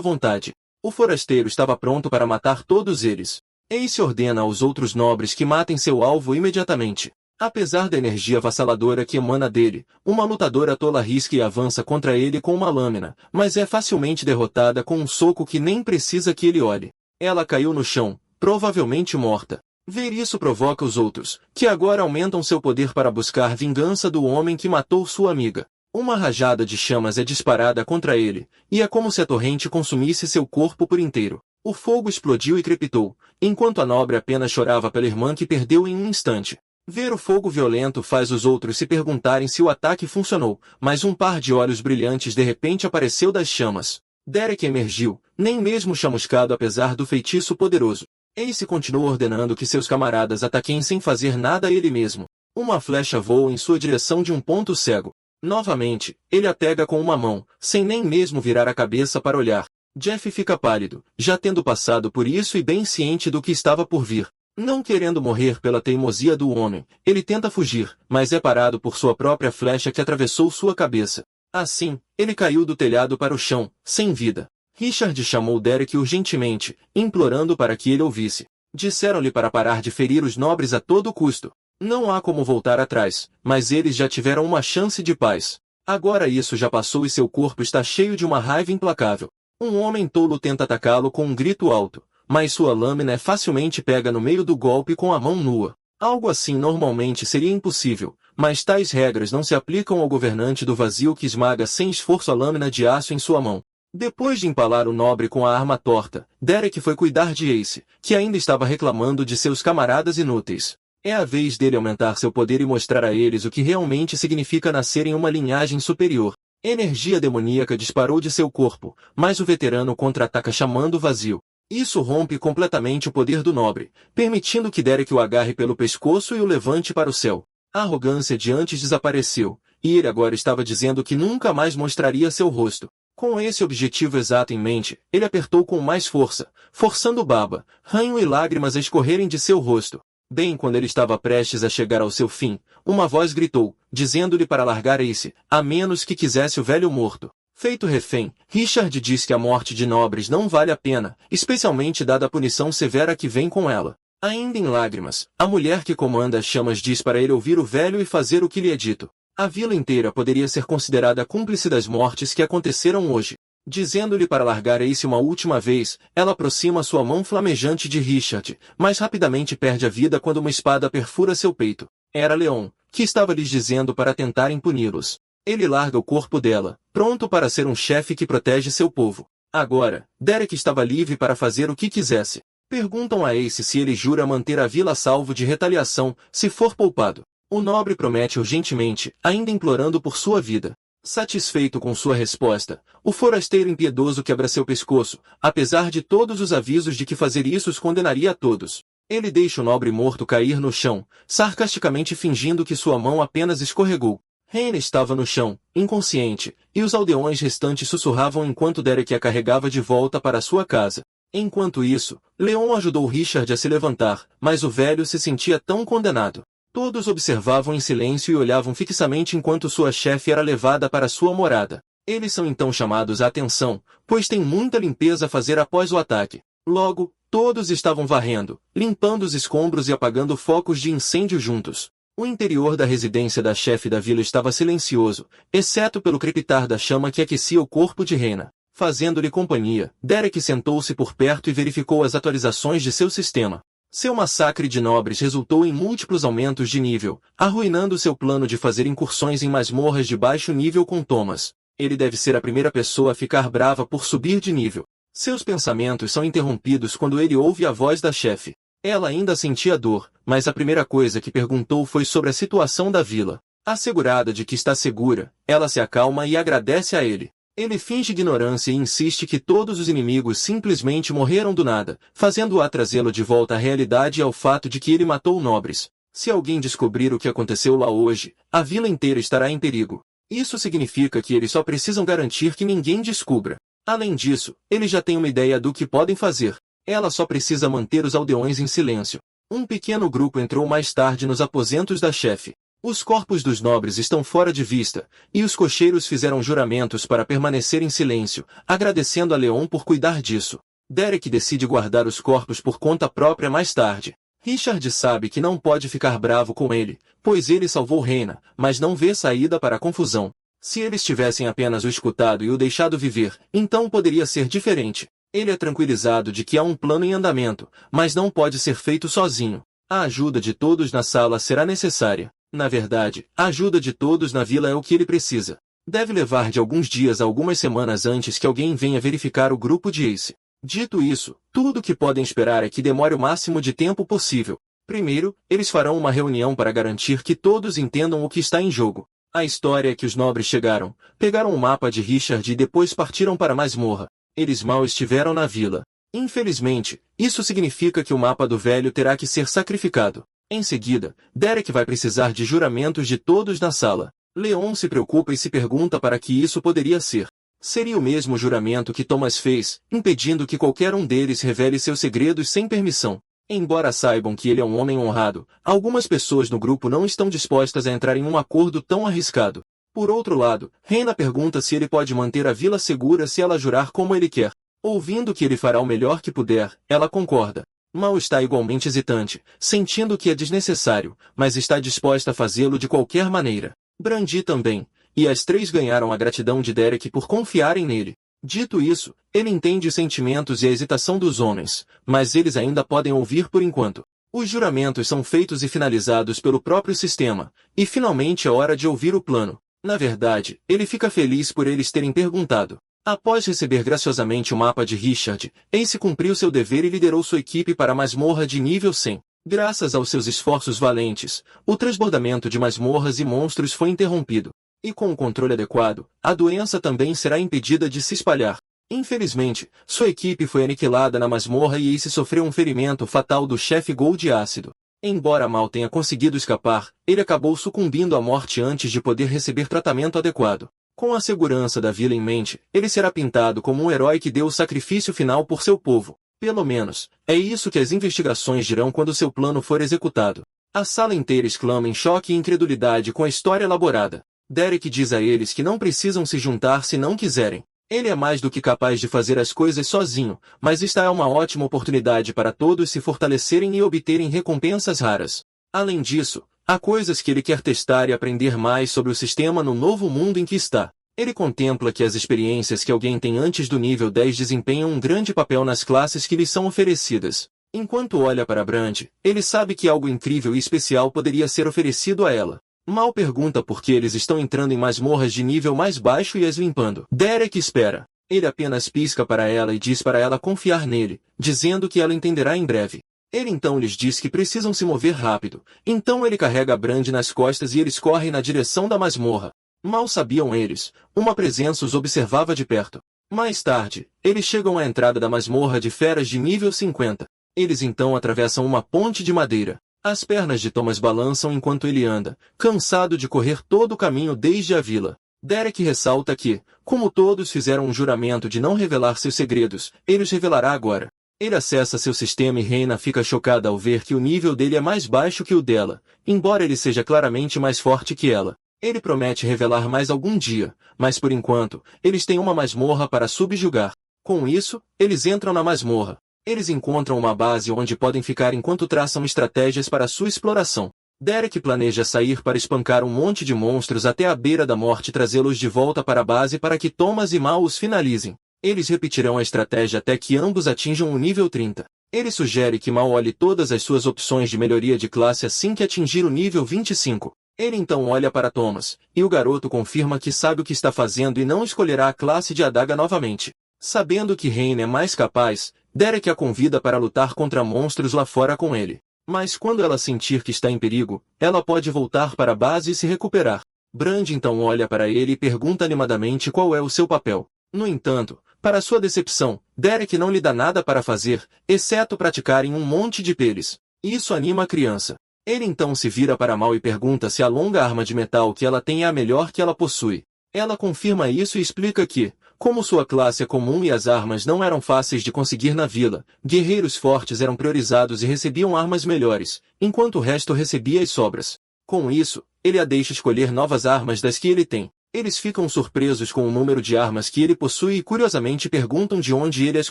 vontade. O forasteiro estava pronto para matar todos eles. Ace ordena aos outros nobres que matem seu alvo imediatamente. Apesar da energia avassaladora que emana dele, uma lutadora tola arrisca e avança contra ele com uma lâmina, mas é facilmente derrotada com um soco que nem precisa que ele olhe. Ela caiu no chão, provavelmente morta. Ver isso provoca os outros, que agora aumentam seu poder para buscar vingança do homem que matou sua amiga. Uma rajada de chamas é disparada contra ele, e é como se a torrente consumisse seu corpo por inteiro. O fogo explodiu e crepitou, enquanto a nobre apenas chorava pela irmã que perdeu em um instante. Ver o fogo violento faz os outros se perguntarem se o ataque funcionou, mas um par de olhos brilhantes de repente apareceu das chamas. Derek emergiu, nem mesmo chamuscado apesar do feitiço poderoso. Ace continua ordenando que seus camaradas ataquem sem fazer nada ele mesmo. Uma flecha voa em sua direção de um ponto cego. Novamente, ele a pega com uma mão, sem nem mesmo virar a cabeça para olhar. Jeff fica pálido, já tendo passado por isso e bem ciente do que estava por vir. Não querendo morrer pela teimosia do homem, ele tenta fugir, mas é parado por sua própria flecha que atravessou sua cabeça. Assim, ele caiu do telhado para o chão, sem vida. Richard chamou Derek urgentemente, implorando para que ele ouvisse. Disseram-lhe para parar de ferir os nobres a todo custo. Não há como voltar atrás, mas eles já tiveram uma chance de paz. Agora isso já passou e seu corpo está cheio de uma raiva implacável. Um homem tolo tenta atacá-lo com um grito alto, mas sua lâmina é facilmente pega no meio do golpe com a mão nua. Algo assim normalmente seria impossível, mas tais regras não se aplicam ao governante do vazio que esmaga sem esforço a lâmina de aço em sua mão. Depois de empalar o nobre com a arma torta, Derek foi cuidar de Ace, que ainda estava reclamando de seus camaradas inúteis. É a vez dele aumentar seu poder e mostrar a eles o que realmente significa nascer em uma linhagem superior. Energia demoníaca disparou de seu corpo, mas o veterano contra-ataca chamando o vazio. Isso rompe completamente o poder do nobre, permitindo que Derek o agarre pelo pescoço e o levante para o céu. A arrogância de antes desapareceu, e ele agora estava dizendo que nunca mais mostraria seu rosto. Com esse objetivo exato em mente, ele apertou com mais força, forçando baba, ranho e lágrimas a escorrerem de seu rosto. Bem quando ele estava prestes a chegar ao seu fim, uma voz gritou, dizendo-lhe para largar Ace, a menos que quisesse o velho morto. Feito refém, Richard diz que a morte de nobres não vale a pena, especialmente dada a punição severa que vem com ela. Ainda em lágrimas, a mulher que comanda as chamas diz para ele ouvir o velho e fazer o que lhe é dito. A vila inteira poderia ser considerada cúmplice das mortes que aconteceram hoje. Dizendo-lhe para largar Ace uma última vez, ela aproxima sua mão flamejante de Richard, mas rapidamente perde a vida quando uma espada perfura seu peito. Era Leon, que estava lhes dizendo para tentarem puni-los. Ele larga o corpo dela, pronto para ser um chefe que protege seu povo. Agora, Derek estava livre para fazer o que quisesse. Perguntam a Ace se ele jura manter a vila a salvo de retaliação, se for poupado. O nobre promete urgentemente, ainda implorando por sua vida. Satisfeito com sua resposta, o forasteiro impiedoso quebra seu pescoço, apesar de todos os avisos de que fazer isso os condenaria a todos. Ele deixa o nobre morto cair no chão, sarcasticamente fingindo que sua mão apenas escorregou. Reina estava no chão, inconsciente, e os aldeões restantes sussurravam enquanto Derek a carregava de volta para sua casa. Enquanto isso, Leon ajudou Richard a se levantar, mas o velho se sentia tão condenado. Todos observavam em silêncio e olhavam fixamente enquanto sua chefe era levada para sua morada. Eles são então chamados à atenção, pois tem muita limpeza a fazer após o ataque. Logo, todos estavam varrendo, limpando os escombros e apagando focos de incêndio juntos. O interior da residência da chefe da vila estava silencioso, exceto pelo crepitar da chama que aquecia o corpo de Reina. Fazendo-lhe companhia, Derek sentou-se por perto e verificou as atualizações de seu sistema. Seu massacre de nobres resultou em múltiplos aumentos de nível, arruinando seu plano de fazer incursões em masmorras de baixo nível com Thomas. Ele deve ser a primeira pessoa a ficar brava por subir de nível. Seus pensamentos são interrompidos quando ele ouve a voz da chefe. Ela ainda sentia dor, mas a primeira coisa que perguntou foi sobre a situação da vila. Assegurada de que está segura, ela se acalma e agradece a ele. Ele finge ignorância e insiste que todos os inimigos simplesmente morreram do nada, fazendo-a trazê-lo de volta à realidade e ao fato de que ele matou nobres. Se alguém descobrir o que aconteceu lá hoje, a vila inteira estará em perigo. Isso significa que eles só precisam garantir que ninguém descubra. Além disso, eles já têm uma ideia do que podem fazer. Ela só precisa manter os aldeões em silêncio. Um pequeno grupo entrou mais tarde nos aposentos da chefe. Os corpos dos nobres estão fora de vista, e os cocheiros fizeram juramentos para permanecer em silêncio, agradecendo a Leon por cuidar disso. Derek decide guardar os corpos por conta própria mais tarde. Richard sabe que não pode ficar bravo com ele, pois ele salvou Reyna, mas não vê saída para a confusão. Se eles tivessem apenas o escutado e o deixado viver, então poderia ser diferente. Ele é tranquilizado de que há um plano em andamento, mas não pode ser feito sozinho. A ajuda de todos na sala será necessária. Na verdade, a ajuda de todos na vila é o que ele precisa. Deve levar de alguns dias a algumas semanas antes que alguém venha verificar o grupo de Ace. Dito isso, tudo o que podem esperar é que demore o máximo de tempo possível. Primeiro, eles farão uma reunião para garantir que todos entendam o que está em jogo. A história é que os nobres chegaram, pegaram o mapa de Richard e depois partiram para a masmorra. Eles mal estiveram na vila. Infelizmente, isso significa que o mapa do velho terá que ser sacrificado. Em seguida, Derek vai precisar de juramentos de todos na sala. Leon se preocupa e se pergunta para que isso poderia ser. Seria o mesmo juramento que Thomas fez, impedindo que qualquer um deles revele seus segredos sem permissão. Embora saibam que ele é um homem honrado, algumas pessoas no grupo não estão dispostas a entrar em um acordo tão arriscado. Por outro lado, Reyna pergunta se ele pode manter a vila segura se ela jurar como ele quer. Ouvindo que ele fará o melhor que puder, ela concorda. Mal está igualmente hesitante, sentindo que é desnecessário, mas está disposta a fazê-lo de qualquer maneira. Brandy também, e as três ganharam a gratidão de Derek por confiarem nele. Dito isso, ele entende os sentimentos e a hesitação dos homens, mas eles ainda podem ouvir por enquanto. Os juramentos são feitos e finalizados pelo próprio sistema, e finalmente é hora de ouvir o plano. Na verdade, ele fica feliz por eles terem perguntado. Após receber graciosamente o mapa de Richard, Ace cumpriu seu dever e liderou sua equipe para a masmorra de nível 100. Graças aos seus esforços valentes, o transbordamento de masmorras e monstros foi interrompido. E com o controle adequado, a doença também será impedida de se espalhar. Infelizmente, sua equipe foi aniquilada na masmorra e Ace sofreu um ferimento fatal do chefe Gold ácido. Embora mal tenha conseguido escapar, ele acabou sucumbindo à morte antes de poder receber tratamento adequado. Com a segurança da vila em mente, ele será pintado como um herói que deu o sacrifício final por seu povo. Pelo menos, é isso que as investigações dirão quando seu plano for executado. A sala inteira exclama em choque e incredulidade com a história elaborada. Derek diz a eles que não precisam se juntar se não quiserem. Ele é mais do que capaz de fazer as coisas sozinho, mas esta é uma ótima oportunidade para todos se fortalecerem e obterem recompensas raras. Além disso, há coisas que ele quer testar e aprender mais sobre o sistema no novo mundo em que está. Ele contempla que as experiências que alguém tem antes do nível 10 desempenham um grande papel nas classes que lhes são oferecidas. Enquanto olha para Brandy, ele sabe que algo incrível e especial poderia ser oferecido a ela. Mal pergunta por que eles estão entrando em masmorras de nível mais baixo e as limpando. Derek espera. Ele apenas pisca para ela e diz para ela confiar nele, dizendo que ela entenderá em breve. Ele então lhes diz que precisam se mover rápido. Então ele carrega Brandy nas costas e eles correm na direção da masmorra. Mal sabiam eles, uma presença os observava de perto. Mais tarde, eles chegam à entrada da masmorra de feras de nível 50. Eles então atravessam uma ponte de madeira. As pernas de Thomas balançam enquanto ele anda, cansado de correr todo o caminho desde a vila. Derek ressalta que, como todos fizeram um juramento de não revelar seus segredos, ele os revelará agora. Ele acessa seu sistema e Reyna fica chocada ao ver que o nível dele é mais baixo que o dela, embora ele seja claramente mais forte que ela. Ele promete revelar mais algum dia, mas por enquanto, eles têm uma masmorra para subjugar. Com isso, eles entram na masmorra. Eles encontram uma base onde podem ficar enquanto traçam estratégias para sua exploração. Derek planeja sair para espancar um monte de monstros até a beira da morte e trazê-los de volta para a base para que Thomas e Mal os finalizem. Eles repetirão a estratégia até que ambos atinjam o nível 30. Ele sugere que Mal olhe todas as suas opções de melhoria de classe assim que atingir o nível 25. Ele então olha para Thomas, e o garoto confirma que sabe o que está fazendo e não escolherá a classe de adaga novamente. Sabendo que Rain é mais capaz, Derek a convida para lutar contra monstros lá fora com ele. Mas quando ela sentir que está em perigo, ela pode voltar para a base e se recuperar. Brand então olha para ele e pergunta animadamente qual é o seu papel. No entanto, para sua decepção, Derek não lhe dá nada para fazer, exceto praticarem um monte de peles. Isso anima a criança. Ele então se vira para Mal e pergunta se a longa arma de metal que ela tem é a melhor que ela possui. Ela confirma isso e explica que, como sua classe é comum e as armas não eram fáceis de conseguir na vila, guerreiros fortes eram priorizados e recebiam armas melhores, enquanto o resto recebia as sobras. Com isso, ele a deixa escolher novas armas das que ele tem. Eles ficam surpresos com o número de armas que ele possui e curiosamente perguntam de onde ele as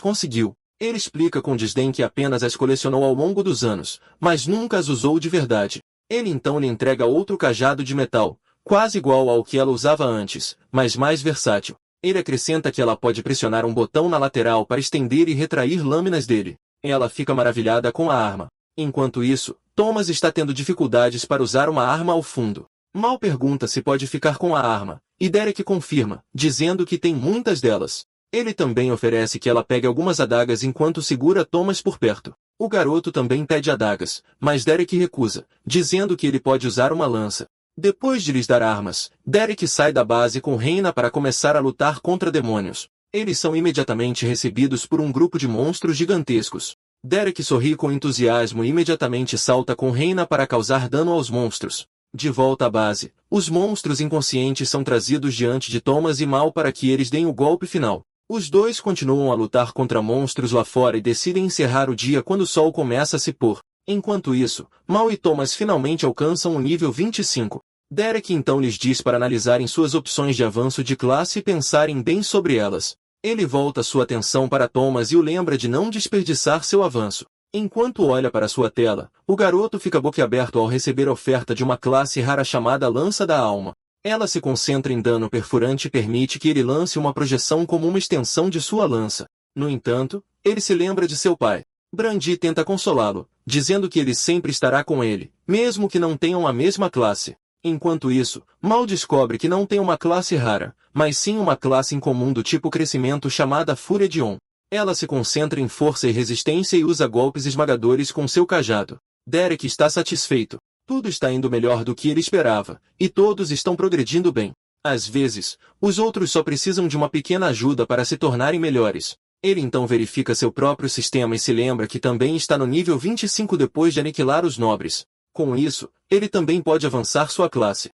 conseguiu. Ele explica com desdém que apenas as colecionou ao longo dos anos, mas nunca as usou de verdade. Ele então lhe entrega outro cajado de metal, quase igual ao que ela usava antes, mas mais versátil. Ele acrescenta que ela pode pressionar um botão na lateral para estender e retrair lâminas dele. Ela fica maravilhada com a arma. Enquanto isso, Thomas está tendo dificuldades para usar uma arma ao fundo. Mal pergunta se pode ficar com a arma, e Derek confirma, dizendo que tem muitas delas. Ele também oferece que ela pegue algumas adagas enquanto segura Thomas por perto. O garoto também pede adagas, mas Derek recusa, dizendo que ele pode usar uma lança. Depois de lhes dar armas, Derek sai da base com Reina para começar a lutar contra demônios. Eles são imediatamente recebidos por um grupo de monstros gigantescos. Derek sorri com entusiasmo e imediatamente salta com Reina para causar dano aos monstros. De volta à base, os monstros inconscientes são trazidos diante de Thomas e Mal para que eles deem o golpe final. Os dois continuam a lutar contra monstros lá fora e decidem encerrar o dia quando o sol começa a se pôr. Enquanto isso, Mal e Thomas finalmente alcançam o nível 25. Derek então lhes diz para analisarem suas opções de avanço de classe e pensarem bem sobre elas. Ele volta sua atenção para Thomas e o lembra de não desperdiçar seu avanço. Enquanto olha para sua tela, o garoto fica boquiaberto ao receber a oferta de uma classe rara chamada Lança da Alma. Ela se concentra em dano perfurante e permite que ele lance uma projeção como uma extensão de sua lança. No entanto, ele se lembra de seu pai. Brandi tenta consolá-lo, dizendo que ele sempre estará com ele, mesmo que não tenham a mesma classe. Enquanto isso, Mal descobre que não tem uma classe rara, mas sim uma classe incomum do tipo crescimento chamada Fúria de On. Ela se concentra em força e resistência e usa golpes esmagadores com seu cajado. Derek está satisfeito. Tudo está indo melhor do que ele esperava, e todos estão progredindo bem. Às vezes, os outros só precisam de uma pequena ajuda para se tornarem melhores. Ele então verifica seu próprio sistema e se lembra que também está no nível 25 depois de aniquilar os nobres. Com isso, ele também pode avançar sua classe.